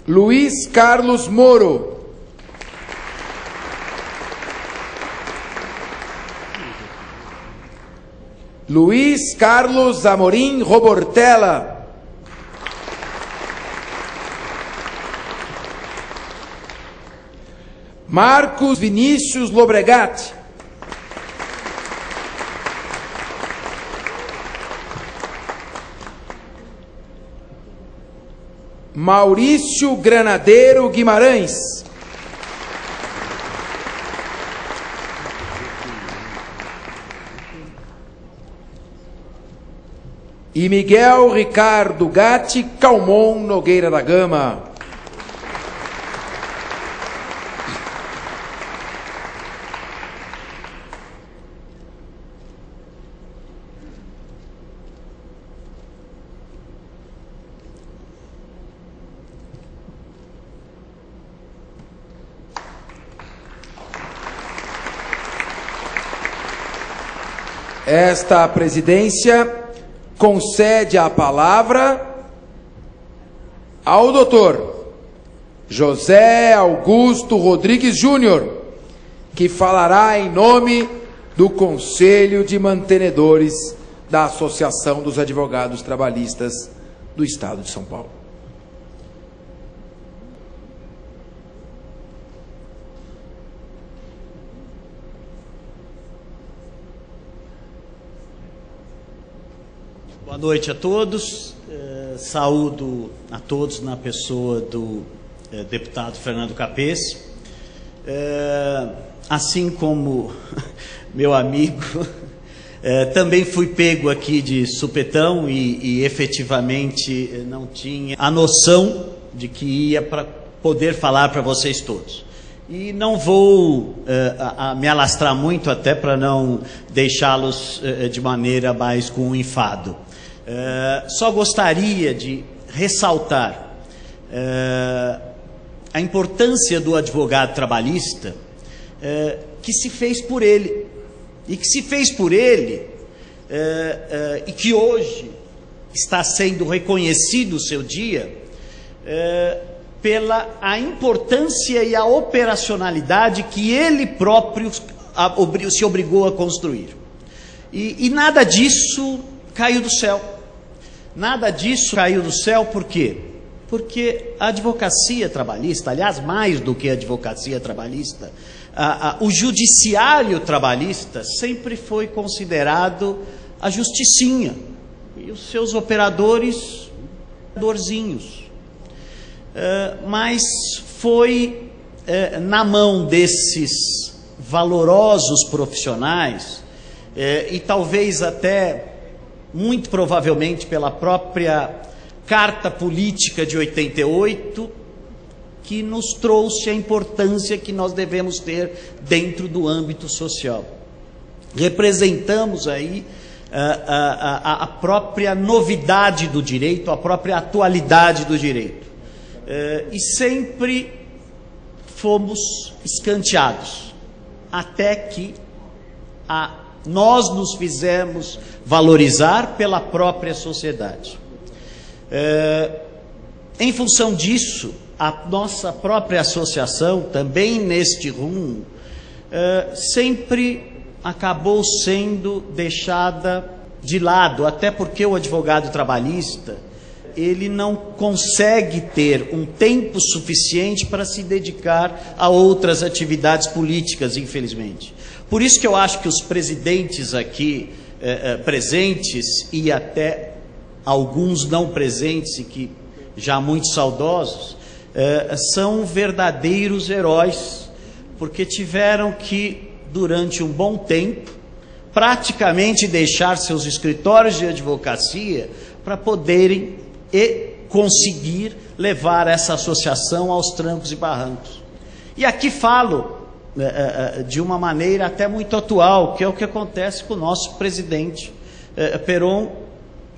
Luiz Carlos Moro, Luiz Carlos Amorim Robortella, Marcos Vinícius Lobregat, Maurício Granadeiro Guimarães, e Miguel Ricardo Gatti Calmon Nogueira da Gama. Esta presidência concede a palavra ao doutor José Augusto Rodrigues Júnior, que falará em nome do Conselho de Mantenedores da Associação dos Advogados Trabalhistas do Estado de São Paulo. Boa noite a todos. Saúdo a todos na pessoa do deputado Fernando Capês. Assim como meu amigo, também fui pego aqui de supetão e efetivamente não tinha a noção de que ia poder falar para vocês todos. E não vou me alastrar muito, até para não deixá-los de maneira mais com um enfado. Só gostaria de ressaltar a importância do advogado trabalhista que se fez por ele, e que se fez por ele e que hoje está sendo reconhecido o seu dia pela a importância e a operacionalidade que ele próprio se obrigou a construir. E nada disso caiu do céu. Nada disso caiu do céu, por quê? porque a advocacia trabalhista, aliás, mais do que a advocacia trabalhista, o judiciário trabalhista sempre foi considerado a justicinha, e os seus operadores, dorzinhos. Mas foi na mão desses valorosos profissionais, e talvez até, muito provavelmente pela própria Carta Política de 88, que nos trouxe a importância que nós devemos ter dentro do âmbito social. Representamos aí a própria novidade do direito, a própria atualidade do direito. E sempre fomos escanteados, até que nós nos fizemos valorizar pela própria sociedade. Em função disso, a nossa própria associação, também neste rumo, sempre acabou sendo deixada de lado, até porque o advogado trabalhista, ele não consegue ter um tempo suficiente para se dedicar a outras atividades políticas, infelizmente. Por isso que eu acho que os presidentes aqui presentes, e até alguns não presentes e que já muito saudosos, são verdadeiros heróis, porque tiveram que, durante um bom tempo, praticamente deixar seus escritórios de advocacia para poderem conseguir levar essa associação aos trancos e barrancos. E aqui falo de uma maneira até muito atual, que é o que acontece com o nosso presidente Peron,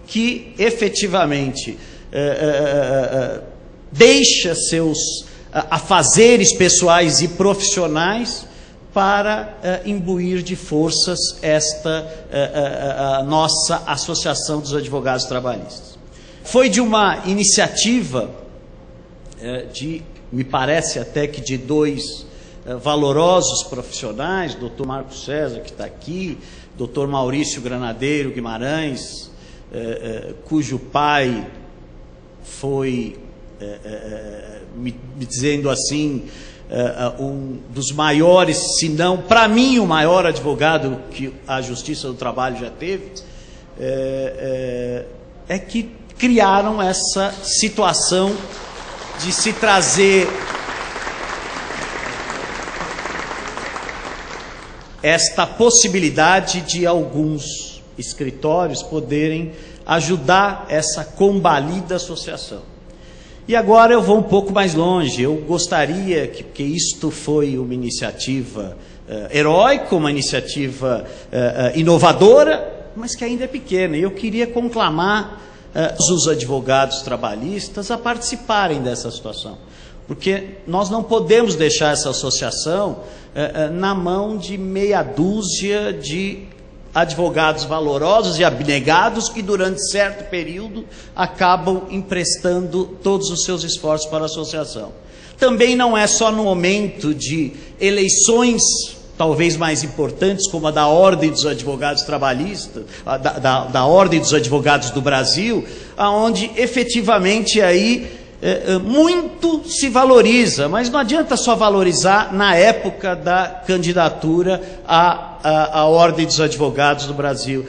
que efetivamente deixa seus afazeres pessoais e profissionais para imbuir de forças esta nossa Associação dos Advogados Trabalhistas. Foi de uma iniciativa me parece até que de dois valorosos profissionais, Dr. Marco César, que está aqui, Dr. Maurício Granadeiro Guimarães, cujo pai foi, me dizendo assim, um dos maiores, se não, para mim, o maior advogado que a Justiça do Trabalho já teve, é que criaram essa situação de se trazer esta possibilidade de alguns escritórios poderem ajudar essa combalida associação. E agora eu vou um pouco mais longe. Eu gostaria que isto foi uma iniciativa heróica, uma iniciativa inovadora, mas que ainda é pequena. E eu queria conclamar os advogados trabalhistas a participarem dessa situação, porque nós não podemos deixar essa associação na mão de meia dúzia de advogados valorosos e abnegados que durante certo período acabam emprestando todos os seus esforços para a associação. Também não é só no momento de eleições talvez mais importantes, como a da Ordem dos Advogados Trabalhistas, da Ordem dos Advogados do Brasil, aonde efetivamente aí muito se valoriza, mas não adianta só valorizar na época da candidatura à Ordem dos Advogados do Brasil.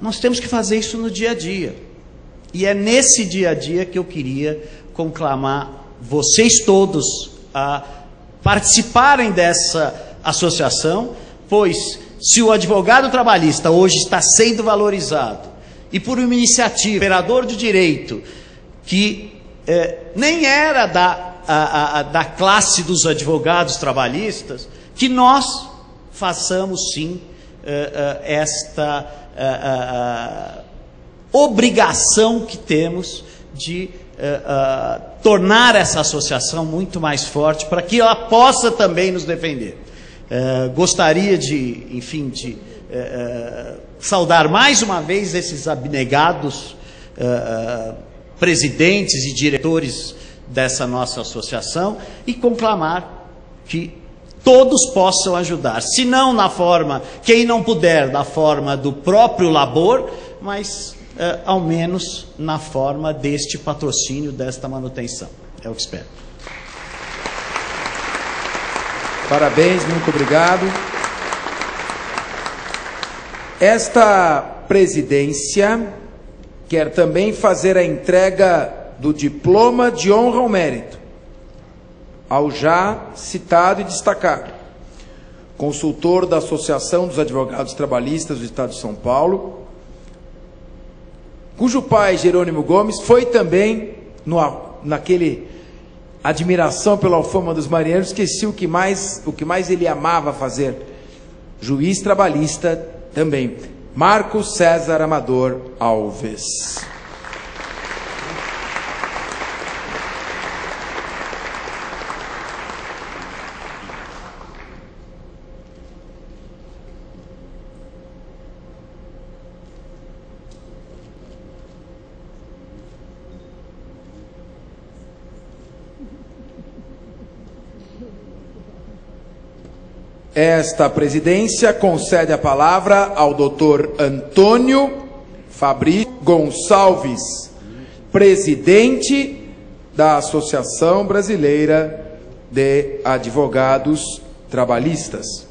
Nós temos que fazer isso no dia a dia. E é nesse dia a dia que eu queria conclamar vocês todos a participarem dessa associação, pois se o advogado trabalhista hoje está sendo valorizado, e por uma iniciativa, operador de direito, que nem era da classe dos advogados trabalhistas, que nós façamos sim esta obrigação que temos de tornar essa associação muito mais forte, para que ela possa também nos defender. Gostaria de saudar mais uma vez esses abnegados presidentes e diretores dessa nossa associação e conclamar que todos possam ajudar, se não na forma, quem não puder, da forma do próprio labor, mas ao menos na forma deste patrocínio, desta manutenção. É o que espero. Parabéns, muito obrigado. Esta presidência quer também fazer a entrega do diploma de honra ao mérito ao já citado e destacado consultor da Associação dos Advogados Trabalhistas do Estado de São Paulo, cujo pai, Jerônimo Gomes, foi também naquele admiração pela alfama dos marinheiros, esqueci o que mais ele amava fazer, juiz trabalhista também, Marcos César Amador Alves. Esta presidência concede a palavra ao Dr. Antônio Fabrício Gonçalves, presidente da Associação Brasileira de Advogados Trabalhistas.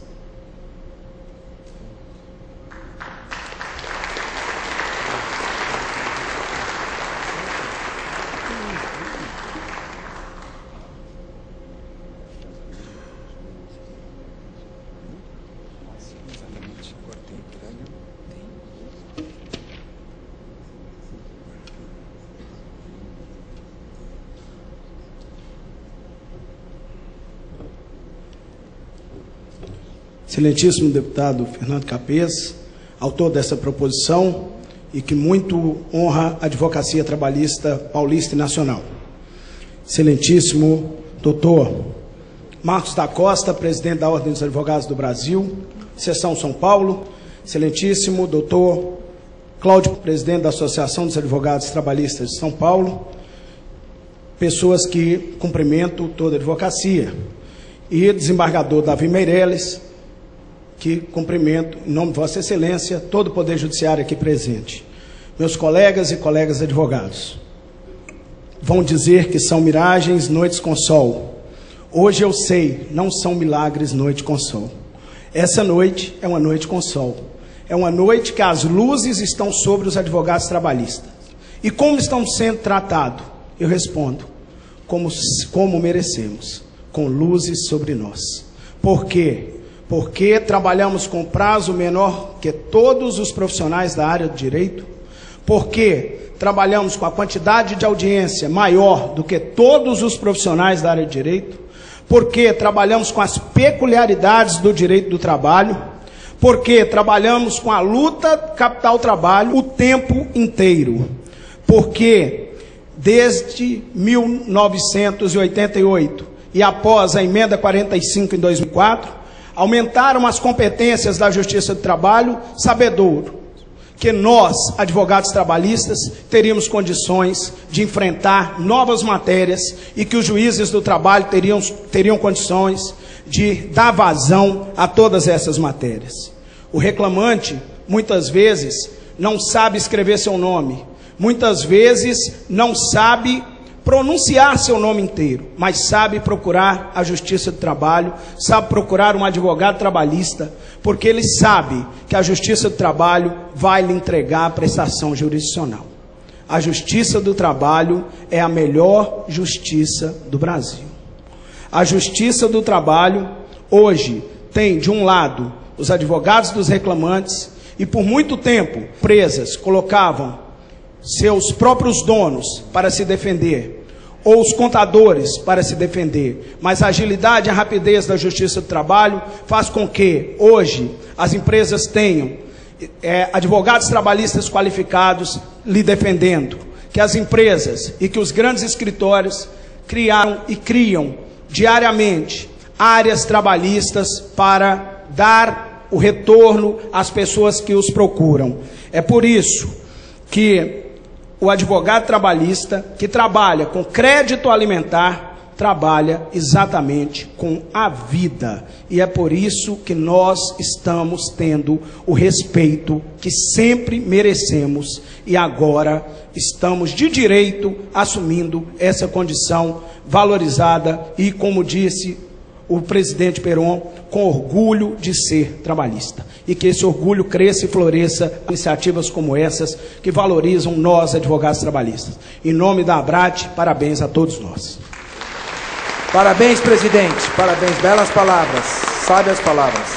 Excelentíssimo deputado Fernando Capês, autor dessa proposição e que muito honra a advocacia trabalhista paulista e nacional. Excelentíssimo doutor Marcos da Costa, presidente da Ordem dos Advogados do Brasil, Seção São Paulo. Excelentíssimo doutor Cláudio, presidente da Associação dos Advogados Trabalhistas de São Paulo. Pessoas que cumprimento toda a advocacia. E desembargador Davi Meirelles, que cumprimento, em nome de Vossa Excelência, todo o Poder Judiciário aqui presente. Meus colegas e colegas advogados, vão dizer que são miragens, noites com sol. Hoje eu sei, não são milagres, noite com sol. Essa noite é uma noite com sol. É uma noite que as luzes estão sobre os advogados trabalhistas. E como estão sendo tratados? Eu respondo, como merecemos, com luzes sobre nós. Por quê? Porque trabalhamos com prazo menor que todos os profissionais da área do direito, porque trabalhamos com a quantidade de audiência maior do que todos os profissionais da área de direito, porque trabalhamos com as peculiaridades do direito do trabalho, porque trabalhamos com a luta capital-trabalho o tempo inteiro, porque desde 1988 e após a emenda 45 em 2004, aumentaram as competências da Justiça do Trabalho, sabedor que nós, advogados trabalhistas, teríamos condições de enfrentar novas matérias e que os juízes do trabalho teriam condições de dar vazão a todas essas matérias. O reclamante, muitas vezes, não sabe escrever seu nome, muitas vezes não sabe pronunciar seu nome inteiro, mas sabe procurar a Justiça do Trabalho, sabe procurar um advogado trabalhista, porque ele sabe que a Justiça do Trabalho vai lhe entregar a prestação jurisdicional. A Justiça do Trabalho é a melhor justiça do Brasil. A Justiça do Trabalho, hoje, tem, de um lado, os advogados dos reclamantes, e por muito tempo, empresas colocavam seus próprios donos para se defender, ou os contadores para se defender, mas a agilidade e a rapidez da Justiça do Trabalho faz com que, hoje, as empresas tenham advogados trabalhistas qualificados lhe defendendo, que as empresas e que os grandes escritórios criaram e criam diariamente áreas trabalhistas para dar o retorno às pessoas que os procuram. É por isso que o advogado trabalhista que trabalha com crédito alimentar trabalha exatamente com a vida. E é por isso que nós estamos tendo o respeito que sempre merecemos e agora estamos de direito assumindo essa condição valorizada e, como disse o presidente Peron, com orgulho de ser trabalhista. E que esse orgulho cresça e floresça iniciativas como essas que valorizam nós, advogados trabalhistas. Em nome da ABRAT, parabéns a todos nós. Parabéns, presidente. Parabéns. Belas palavras. Sábias palavras.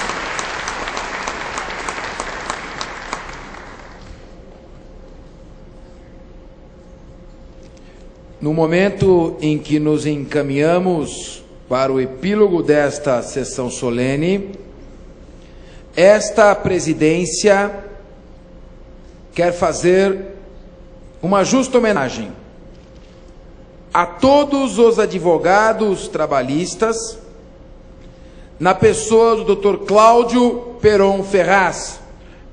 No momento em que nos encaminhamos para o epílogo desta sessão solene, esta presidência quer fazer uma justa homenagem a todos os advogados trabalhistas, na pessoa do Dr. Cláudio Peron Ferraz,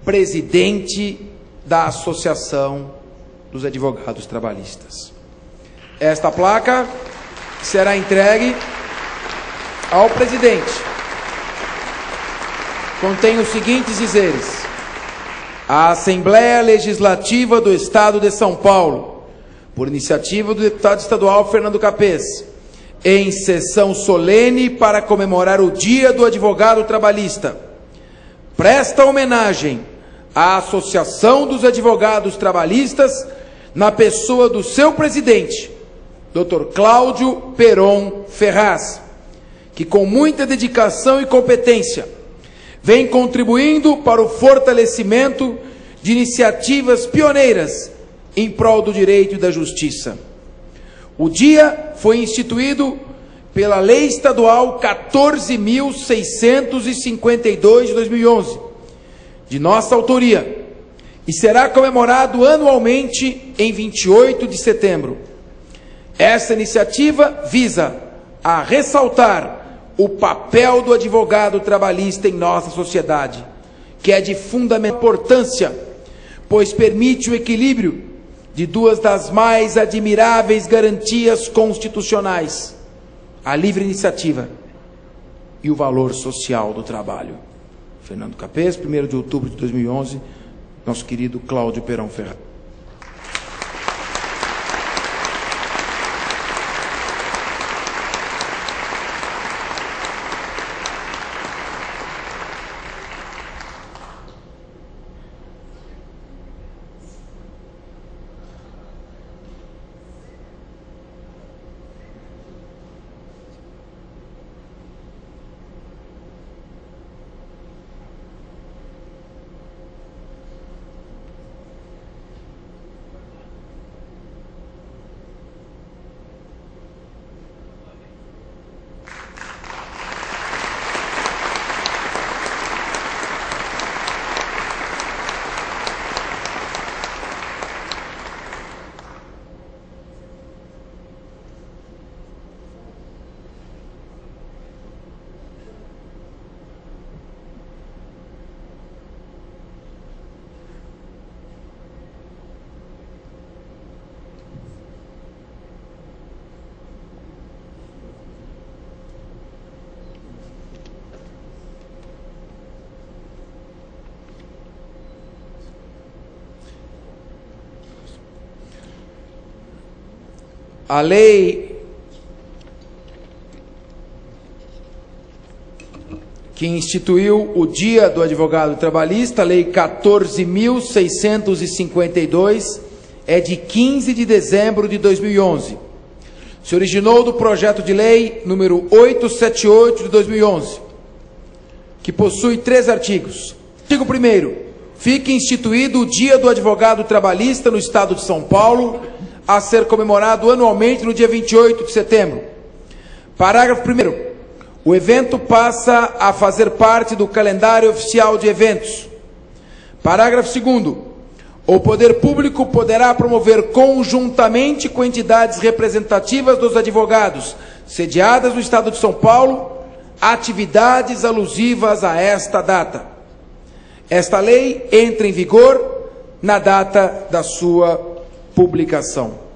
presidente da Associação dos Advogados Trabalhistas. Esta placa será entregue ao presidente. Contém os seguintes dizeres: a Assembleia Legislativa do Estado de São Paulo, por iniciativa do deputado estadual Fernando Capês, em sessão solene para comemorar o Dia do Advogado Trabalhista, presta homenagem à Associação dos Advogados Trabalhistas, na pessoa do seu presidente, Dr. Cláudio Peron Ferraz, que com muita dedicação e competência vem contribuindo para o fortalecimento de iniciativas pioneiras em prol do direito e da justiça. O dia foi instituído pela Lei Estadual 14.652 de 2011, de nossa autoria, e será comemorado anualmente em 28 de setembro. Essa iniciativa visa a ressaltar o papel do advogado trabalhista em nossa sociedade, que é de fundamental importância, pois permite o equilíbrio de duas das mais admiráveis garantias constitucionais: a livre iniciativa e o valor social do trabalho. Fernando Capês, 1º de outubro de 2011, nosso querido Cláudio Peron Ferraz. A lei que instituiu o Dia do Advogado Trabalhista, a Lei 14.652, é de 15 de dezembro de 2011. Se originou do projeto de lei número 878 de 2011, que possui 3 artigos. Artigo 1º. Fica instituído o Dia do Advogado Trabalhista no Estado de São Paulo, a ser comemorado anualmente no dia 28 de setembro. Parágrafo 1º. O evento passa a fazer parte do calendário oficial de eventos. Parágrafo 2º. O poder público poderá promover conjuntamente com entidades representativas dos advogados, sediadas no Estado de São Paulo, atividades alusivas a esta data. Esta lei entra em vigor na data da sua publicação.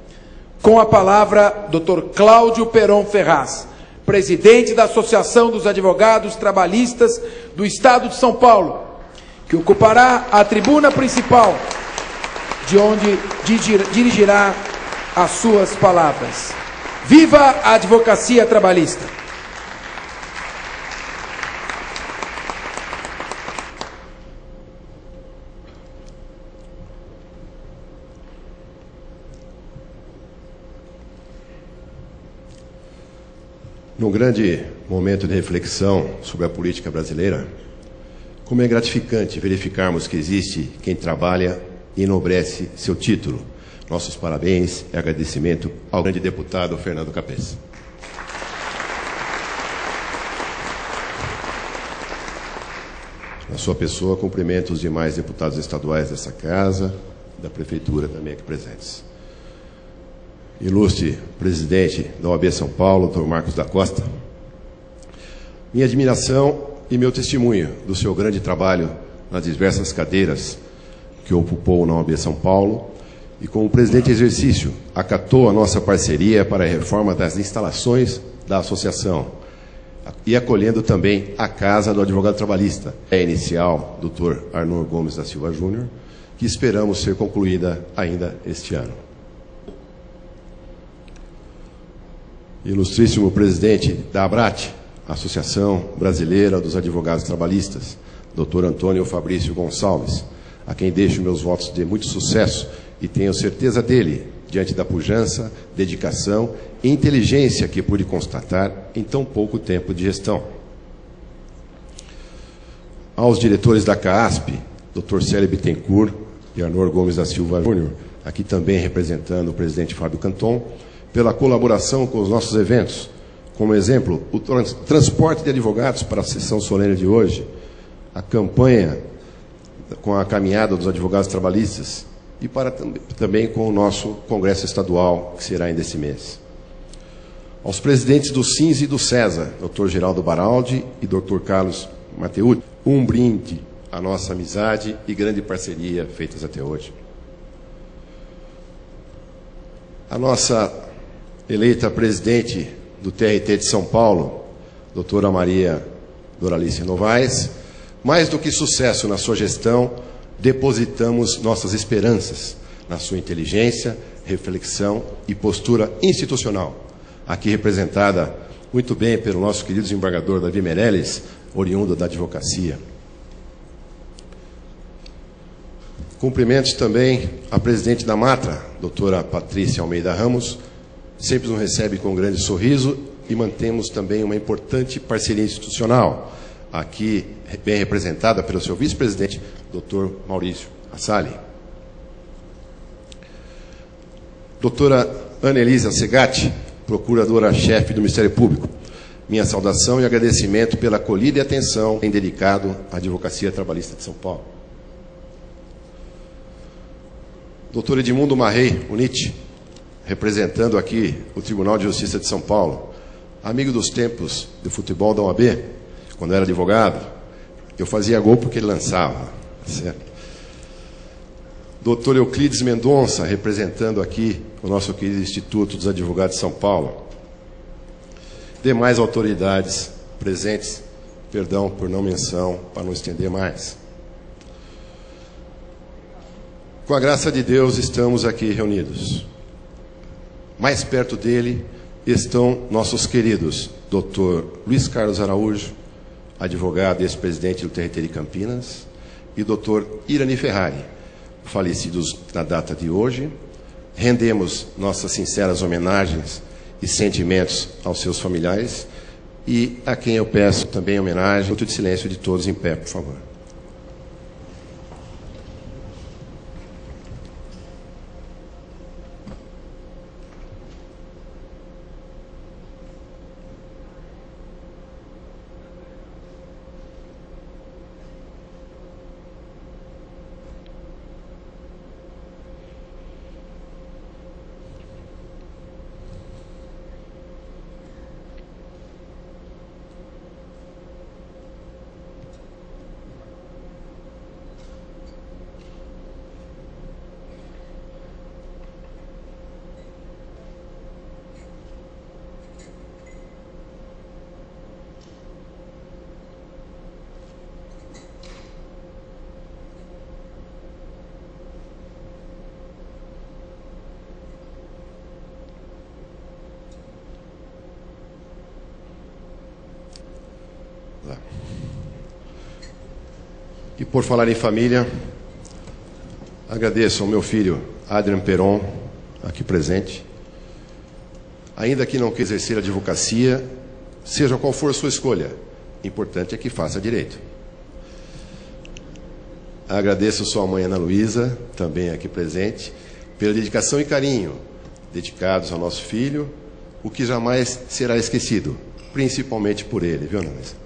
Com a palavra, Dr. Cláudio Peron Ferraz, presidente da Associação dos Advogados Trabalhistas do Estado de São Paulo, que ocupará a tribuna principal, de onde dirigirá as suas palavras. Viva a advocacia trabalhista! Num grande momento de reflexão sobre a política brasileira, como é gratificante verificarmos que existe quem trabalha e enobrece seu título. Nossos parabéns e agradecimento ao grande deputado Fernando Capês. Na sua pessoa, cumprimento os demais deputados estaduais dessa casa, da Prefeitura também aqui presentes. Ilustre presidente da OAB São Paulo, Dr. Marcos da Costa, minha admiração e meu testemunho do seu grande trabalho nas diversas cadeiras que ocupou na OAB São Paulo e, como presidente em exercício, acatou a nossa parceria para a reforma das instalações da associação e acolhendo também a Casa do Advogado Trabalhista, inicial, Dr. Arnor Gomes da Silva Júnior, que esperamos ser concluída ainda este ano. Ilustríssimo presidente da ABRAT, Associação Brasileira dos Advogados Trabalhistas, Dr. Antônio Fabrício Gonçalves, a quem deixo meus votos de muito sucesso e tenho certeza dele, diante da pujança, dedicação e inteligência que pude constatar em tão pouco tempo de gestão. Aos diretores da CAASP, Dr. Célio Bittencourt e Arnor Gomes da Silva Júnior, aqui também representando o presidente Fábio Canton, pela colaboração com os nossos eventos. Como exemplo, o transporte de advogados para a sessão solene de hoje, a campanha com a caminhada dos advogados trabalhistas e também com o nosso congresso estadual, que será ainda esse mês. Aos presidentes do SINS e do CESA, Dr. Geraldo Baraldi e Dr. Carlos Mateucci, um brinde à nossa amizade e grande parceria feitas até hoje. A nossa eleita presidente do TRT de São Paulo, doutora Maria Doralice Novaes, mais do que sucesso na sua gestão, depositamos nossas esperanças na sua inteligência, reflexão e postura institucional, aqui representada muito bem pelo nosso querido desembargador Davi Meirelles, oriundo da advocacia. Cumprimentos também à presidente da Matra, doutora Patrícia Almeida Ramos, sempre nos recebe com um grande sorriso e mantemos também uma importante parceria institucional, aqui bem representada pelo seu vice-presidente, Dr. Maurício Assali. Doutora Ana Elisa Segatti, procuradora-chefe do Ministério Público, minha saudação e agradecimento pela acolhida e atenção em dedicado à advocacia trabalhista de São Paulo. Doutor Edmundo Marrei Uniti, representando aqui o Tribunal de Justiça de São Paulo, amigo dos tempos do futebol da OAB, quando era advogado, eu fazia gol porque ele lançava, certo? Doutor Euclides Mendonça, representando aqui o nosso querido Instituto dos Advogados de São Paulo. Demais autoridades presentes, perdão por não menção, para não estender mais. Com a graça de Deus, estamos aqui reunidos. Mais perto dele estão nossos queridos Dr. Luiz Carlos Araújo, advogado e ex-presidente do TRT de Campinas, e Dr. Irani Ferrari, falecidos na data de hoje. Rendemos nossas sinceras homenagens e sentimentos aos seus familiares e a quem eu peço também homenagem. Minuto de silêncio de todos em pé, por favor. E por falar em família, agradeço ao meu filho Adrian Peron, aqui presente. Ainda que não quer exercer a advocacia, seja qual for a sua escolha, importante é que faça direito. Agradeço a sua mãe Ana Luísa, também aqui presente, pela dedicação e carinho dedicados ao nosso filho, o que jamais será esquecido, principalmente por ele, viu, Ana Luísa?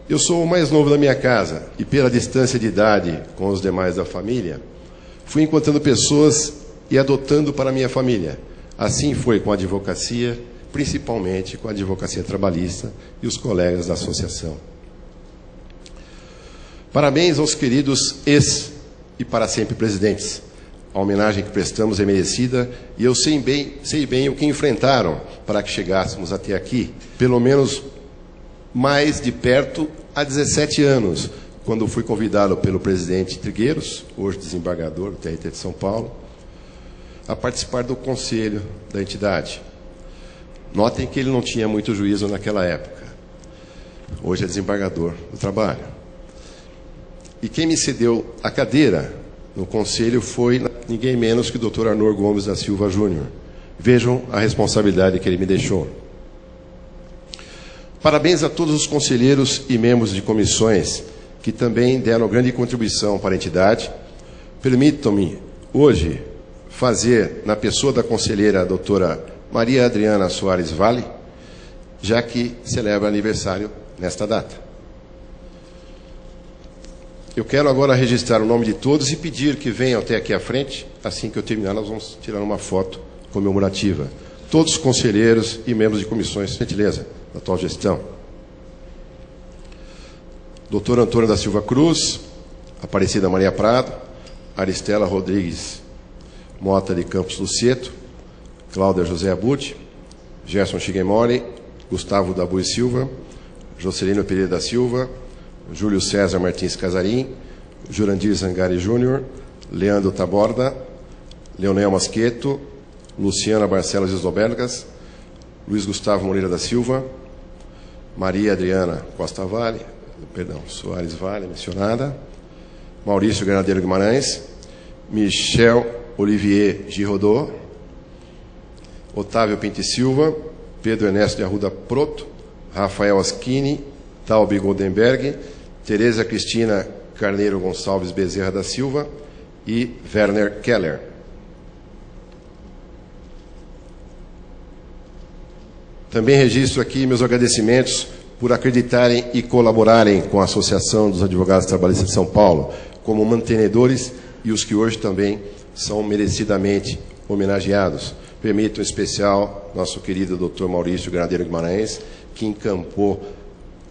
Eu sou o mais novo da minha casa e, pela distância de idade com os demais da família, fui encontrando pessoas e adotando para a minha família. Assim foi com a advocacia, principalmente com a advocacia trabalhista e os colegas da associação. Parabéns aos queridos ex e para sempre presidentes. A homenagem que prestamos é merecida e eu sei bem o que enfrentaram para que chegássemos até aqui, pelo menos mais de perto há 17 anos, quando fui convidado pelo presidente Trigueiros, hoje desembargador do TRT de São Paulo, a participar do conselho da entidade. Notem que ele não tinha muito juízo naquela época. Hoje é desembargador do trabalho. E quem me cedeu a cadeira no conselho foi ninguém menos que o Dr. Arnor Gomes da Silva Júnior. Vejam a responsabilidade que ele me deixou. Parabéns a todos os conselheiros e membros de comissões que também deram grande contribuição para a entidade. Permitam-me hoje fazer, na pessoa da conselheira a doutora Maria Adriana Soares Vale, já que celebra aniversário nesta data. Eu quero agora registrar o nome de todos e pedir que venham até aqui à frente. Assim que eu terminar, nós vamos tirar uma foto comemorativa. Todos os conselheiros e membros de comissões, gentileza, da atual gestão. Dr. Antônio da Silva Cruz, Aparecida Maria Prado, Aristela Rodrigues Mota de Campos Luceto, Cláudia José Abud, Gerson Shigemori, Gustavo Dabu e Silva, Jocelino Pereira da Silva, Júlio César Martins Casarim, Jurandir Zangari Júnior, Leandro Taborda, Leonel Masqueto, Luciana Barcelos Isobergas, Luiz Gustavo Moreira da Silva, Maria Adriana Costa Vale, Soares Vale, mencionada, Maurício Granadeiro Guimarães, Michel Olivier Girodot, Otávio Pinto Silva, Pedro Ernesto de Arruda Proto, Rafael Aschini, Taubi Goldenberg, Tereza Cristina Carneiro Gonçalves Bezerra da Silva e Werner Keller. Também registro aqui meus agradecimentos por acreditarem e colaborarem com a Associação dos Advogados Trabalhistas de São Paulo, como mantenedores e os que hoje também são merecidamente homenageados. Permito em especial nosso querido Dr. Maurício Granadeiro Guimarães, que encampou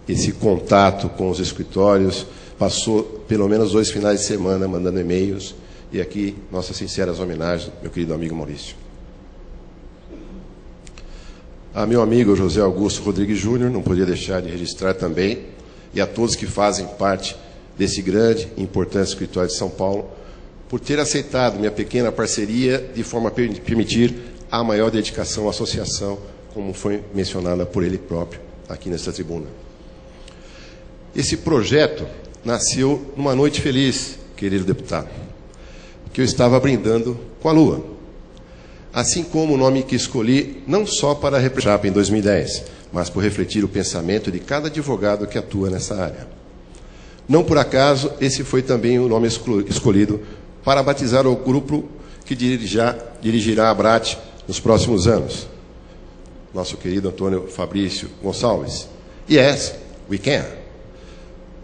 esse contato com os escritórios, passou pelo menos 2 finais de semana mandando e-mails, e aqui nossas sinceras homenagens, meu querido amigo Maurício. A meu amigo José Augusto Rodrigues Júnior, não podia deixar de registrar também, e a todos que fazem parte desse grande e importante escritório de São Paulo, por ter aceitado minha pequena parceria de forma a permitir a maior dedicação à associação, como foi mencionada por ele próprio aqui nesta tribuna. Esse projeto nasceu numa noite feliz, querido deputado, que eu estava brindando com a lua. Assim como o nome que escolhi, não só para representar em 2010, mas por refletir o pensamento de cada advogado que atua nessa área. Não por acaso, esse foi também o nome escolhido para batizar o grupo que dirigirá a BRAT nos próximos anos. Nosso querido Antônio Fabrício Gonçalves. Yes, we can.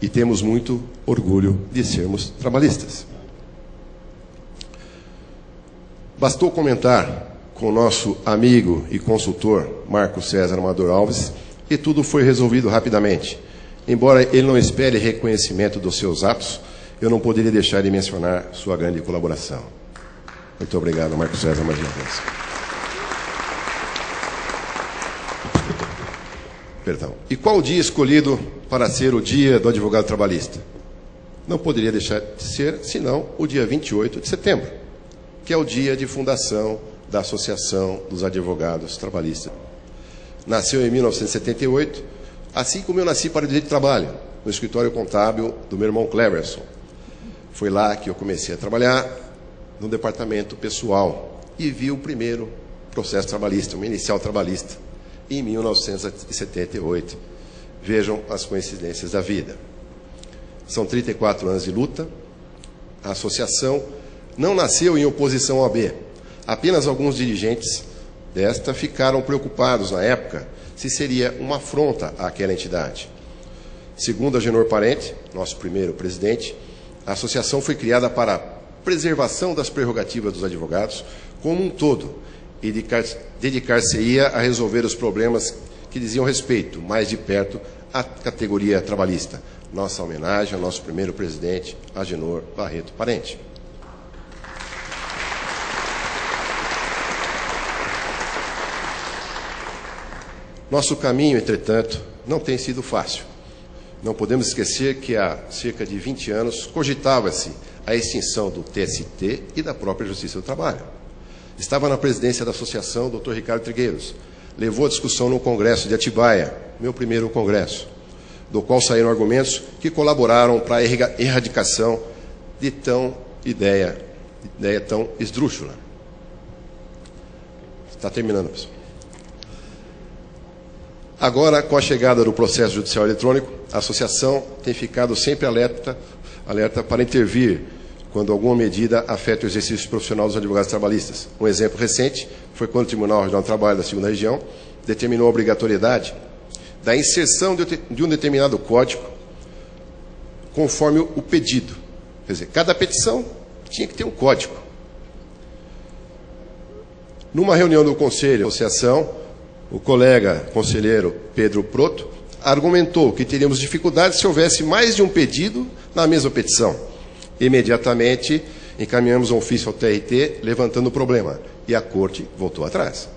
E temos muito orgulho de sermos trabalhistas. Bastou comentar com o nosso amigo e consultor Marco César Amador Alves e tudo foi resolvido rapidamente. Embora ele não espere reconhecimento dos seus atos, eu não poderia deixar de mencionar sua grande colaboração. Muito obrigado, Marco César, mais uma vez. Perdão. E qual o dia escolhido para ser o dia do advogado trabalhista? Não poderia deixar de ser, senão, o dia 28 de setembro, que é o dia de fundação da Associação dos Advogados Trabalhistas. Nasceu em 1978, assim como eu nasci para o direito de trabalho, no escritório contábil do meu irmão Cleverson. Foi lá que eu comecei a trabalhar no departamento pessoal e vi o primeiro processo trabalhista, uma inicial trabalhista, em 1978. Vejam as coincidências da vida. São 34 anos de luta. A associação não nasceu em oposição à OAB. Apenas alguns dirigentes desta ficaram preocupados na época se seria uma afronta àquela entidade. Segundo Agenor Parente, nosso primeiro presidente, a associação foi criada para a preservação das prerrogativas dos advogados como um todo e dedicar-se-ia a resolver os problemas que diziam respeito, mais de perto, à categoria trabalhista. Nossa homenagem ao nosso primeiro presidente, Agenor Barreto Parente. Nosso caminho, entretanto, não tem sido fácil. Não podemos esquecer que há cerca de 20 anos cogitava-se a extinção do TST e da própria Justiça do Trabalho. Estava na presidência da associação o Dr. Ricardo Trigueiros. Levou a discussão no Congresso de Atibaia, meu primeiro congresso, do qual saíram argumentos que colaboraram para a erradicação de ideia tão esdrúxula. Está terminando, pessoal. Agora, com a chegada do processo judicial eletrônico, a associação tem ficado sempre alerta para intervir quando alguma medida afeta o exercício profissional dos advogados trabalhistas. Um exemplo recente foi quando o Tribunal Regional do Trabalho da 2ª Região determinou a obrigatoriedade da inserção de um determinado código conforme o pedido. Quer dizer, cada petição tinha que ter um código. Numa reunião do Conselho da Associação, o colega conselheiro Pedro Proto argumentou que teríamos dificuldades se houvesse mais de um pedido na mesma petição. Imediatamente encaminhamos um ofício ao TRT levantando o problema e a Corte voltou atrás.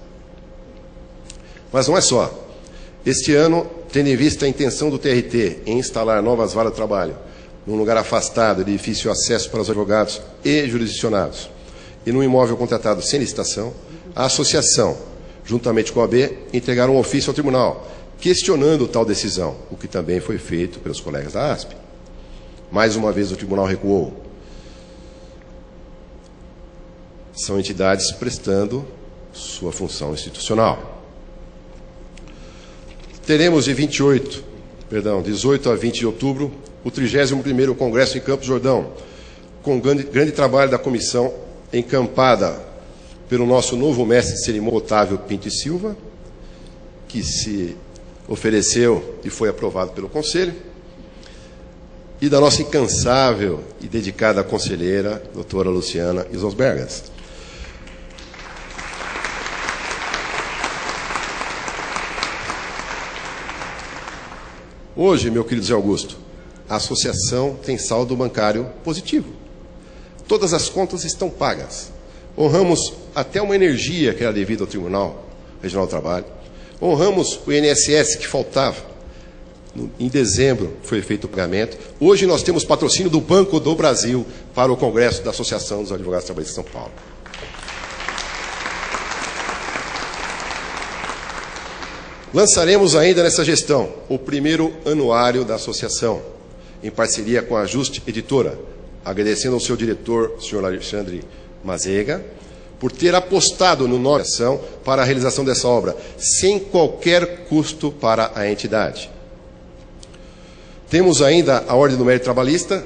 Mas não é só. Este ano, tendo em vista a intenção do TRT em instalar novas varas de trabalho num lugar afastado de difícil acesso para os advogados e jurisdicionados e num imóvel contratado sem licitação, a associação, juntamente com a OAB, entregaram um ofício ao tribunal, questionando tal decisão, o que também foi feito pelos colegas da ASP. Mais uma vez o tribunal recuou. São entidades prestando sua função institucional. Teremos de 18 a 20 de outubro, o 31º Congresso em Campos do Jordão, com grande trabalho da comissão encampada pelo nosso novo mestre de cerimônia, Otávio Pinto e Silva, que se ofereceu e foi aprovado pelo Conselho, e da nossa incansável e dedicada conselheira, doutora Luciana Isosbergas. Hoje, meu querido Zé Augusto, a associação tem saldo bancário positivo. Todas as contas estão pagas. Honramos até uma energia que era devida ao Tribunal Regional do Trabalho. Honramos o INSS que faltava. Em dezembro foi feito o pagamento. Hoje nós temos patrocínio do Banco do Brasil para o Congresso da Associação dos Advogados Trabalhistas de São Paulo. Lançaremos ainda nessa gestão o primeiro anuário da associação, em parceria com a Juste Editora, agradecendo ao seu diretor, senhor Alexandre Mazega, por ter apostado no nossa ação para a realização dessa obra, sem qualquer custo para a entidade. Temos ainda a Ordem do Mérito Trabalhista,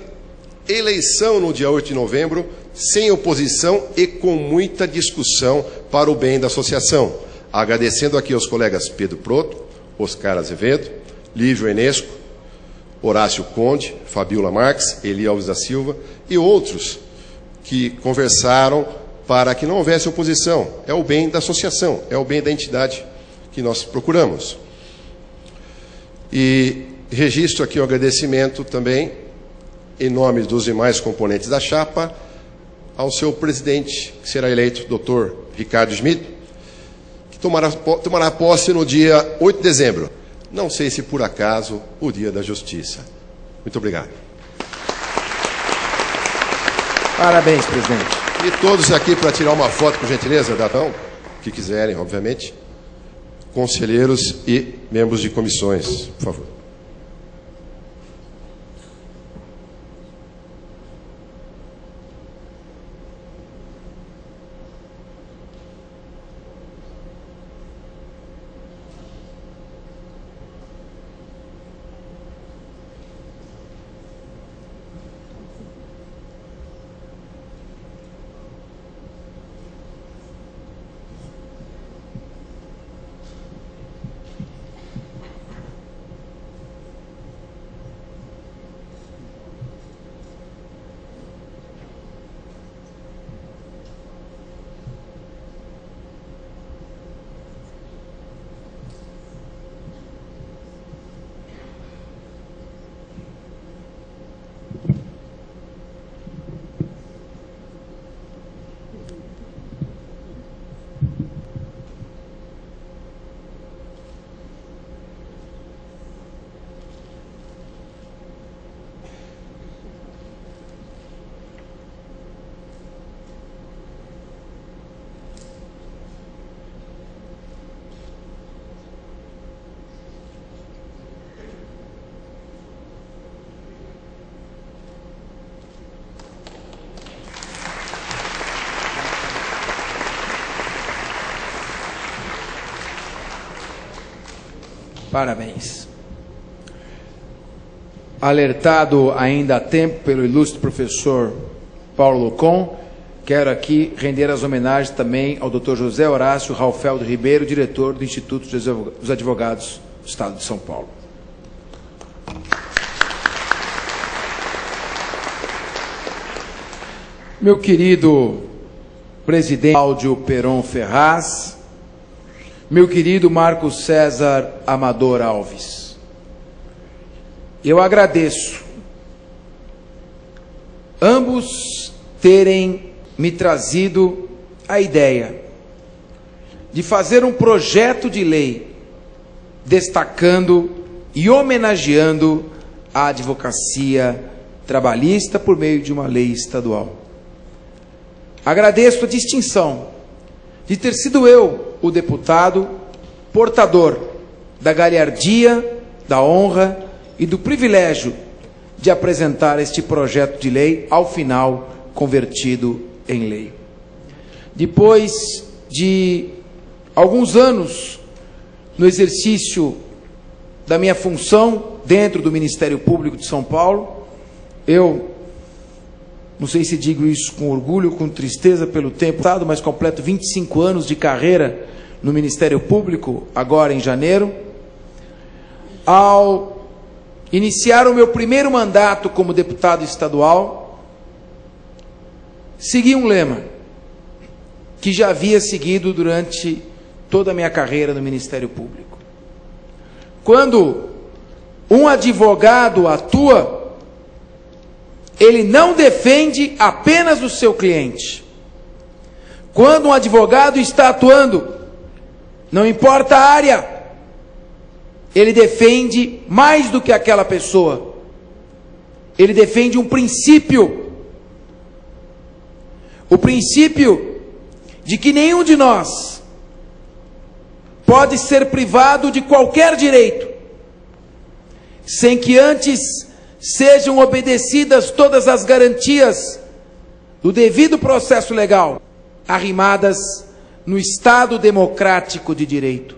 eleição no dia 8 de novembro, sem oposição e com muita discussão para o bem da associação. Agradecendo aqui aos colegas Pedro Proto, Oscar Azevedo, Lívio Enesco, Horácio Conde, Fabiola Marques, Eli Alves da Silva e outros que conversaram para que não houvesse oposição. É o bem da associação, é o bem da entidade que nós procuramos. E registro aqui o agradecimento também, em nome dos demais componentes da chapa, ao seu presidente, que será eleito, Dr. Ricardo Schmidt, que tomará posse no dia 8 de dezembro. Não sei se por acaso o dia da justiça. Muito obrigado. Parabéns, presidente. E todos aqui para tirar uma foto, por gentileza, Datão, que quiserem, obviamente. Conselheiros e membros de comissões, por favor. Parabéns. Alertado ainda há tempo pelo ilustre professor Paulo Lucon, quero aqui render as homenagens também ao Dr. José Horácio Raufeldo Ribeiro, diretor do Instituto dos Advogados do Estado de São Paulo. Meu querido presidente Cláudio Peron Ferraz, meu querido Marcos César Amador Alves, eu agradeço ambos terem me trazido a ideia de fazer um projeto de lei destacando e homenageando a advocacia trabalhista por meio de uma lei estadual. Agradeço a distinção de ter sido eu, o deputado, portador da galhardia, da honra e do privilégio de apresentar este projeto de lei, ao final convertido em lei. Depois de alguns anos no exercício da minha função dentro do Ministério Público de São Paulo, eu, não sei se digo isso com orgulho ou com tristeza pelo tempo dado, mas completo 25 anos de carreira no Ministério Público, agora em janeiro. Ao iniciar o meu primeiro mandato como deputado estadual, segui um lema que já havia seguido durante toda a minha carreira no Ministério Público. Quando um advogado atua, ele não defende apenas o seu cliente. Quando um advogado está atuando, não importa a área, ele defende mais do que aquela pessoa. Ele defende um princípio. O princípio de que nenhum de nós pode ser privado de qualquer direito, sem que antes sejam obedecidas todas as garantias do devido processo legal, arrimadas no Estado democrático de direito.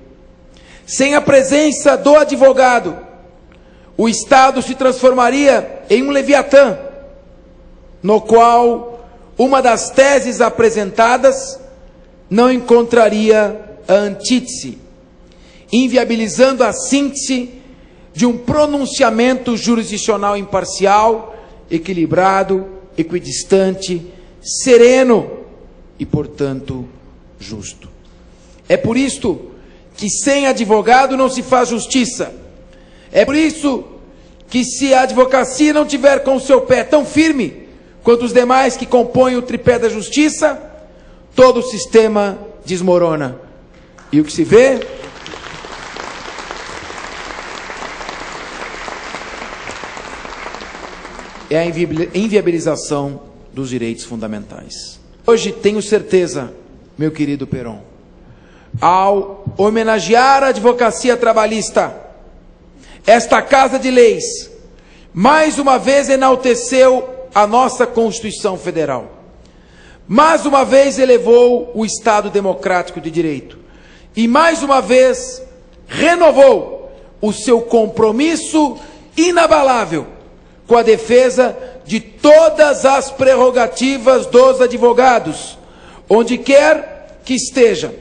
Sem a presença do advogado, o Estado se transformaria em um leviatã, no qual uma das teses apresentadas não encontraria a antítese, inviabilizando a síntese de um pronunciamento jurisdicional imparcial, equilibrado, equidistante, sereno e, portanto, justo. É por isto que sem advogado não se faz justiça. É por isso que, se a advocacia não tiver com o seu pé tão firme quanto os demais que compõem o tripé da justiça, todo o sistema desmorona. E o que se vê é a inviabilização dos direitos fundamentais. Hoje tenho certeza, meu querido Peron, ao homenagear a advocacia trabalhista, esta Casa de Leis mais uma vez enalteceu a nossa Constituição Federal, mais uma vez elevou o Estado democrático de direito e mais uma vez renovou o seu compromisso inabalável com a defesa de todas as prerrogativas dos advogados, onde quer que esteja.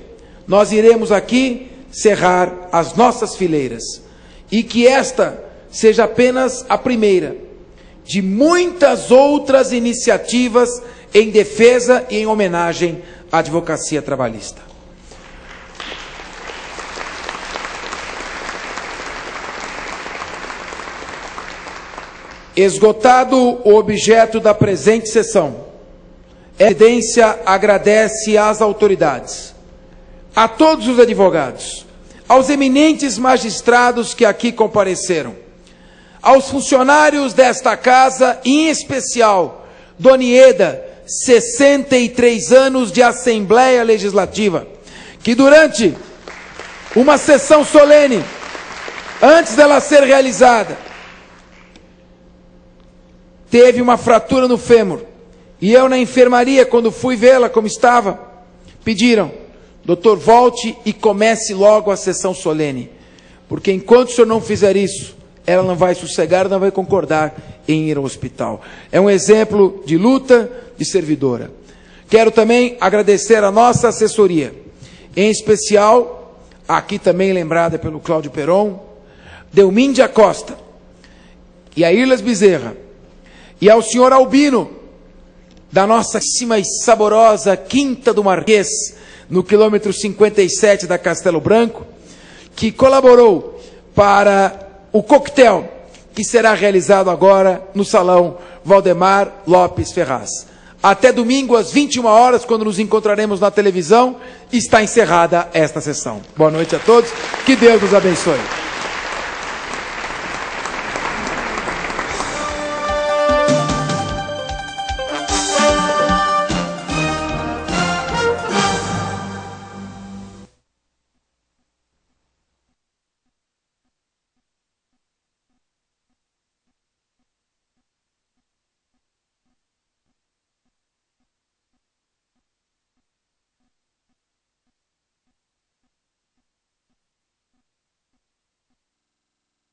Nós iremos aqui cerrar as nossas fileiras, e que esta seja apenas a primeira de muitas outras iniciativas em defesa e em homenagem à advocacia trabalhista. Esgotado o objeto da presente sessão, a presidência agradece às autoridades, a todos os advogados, aos eminentes magistrados que aqui compareceram, aos funcionários desta casa, e em especial, Dona Ieda, 63 anos de Assembleia Legislativa, que durante uma sessão solene, antes dela ser realizada, teve uma fratura no fêmur, e eu na enfermaria, quando fui vê-la como estava, pediram: doutor, volte e comece logo a sessão solene. porque enquanto o senhor não fizer isso, ela não vai sossegar, não vai concordar em ir ao hospital. É um exemplo de luta de servidora. Quero também agradecer a nossa assessoria, em especial, aqui também lembrada pelo Cláudio Peron, Delmíndia Costa e a Irlas Bezerra, e ao senhor Albino, da nossa e saborosa Quinta do Marquês, no quilômetro 57 da Castelo Branco, que colaborou para o coquetel que será realizado agora no Salão Valdemar Lopes Ferraz. Até domingo, às 21 horas, quando nos encontraremos na televisão, está encerrada esta sessão. Boa noite a todos, que Deus nos abençoe.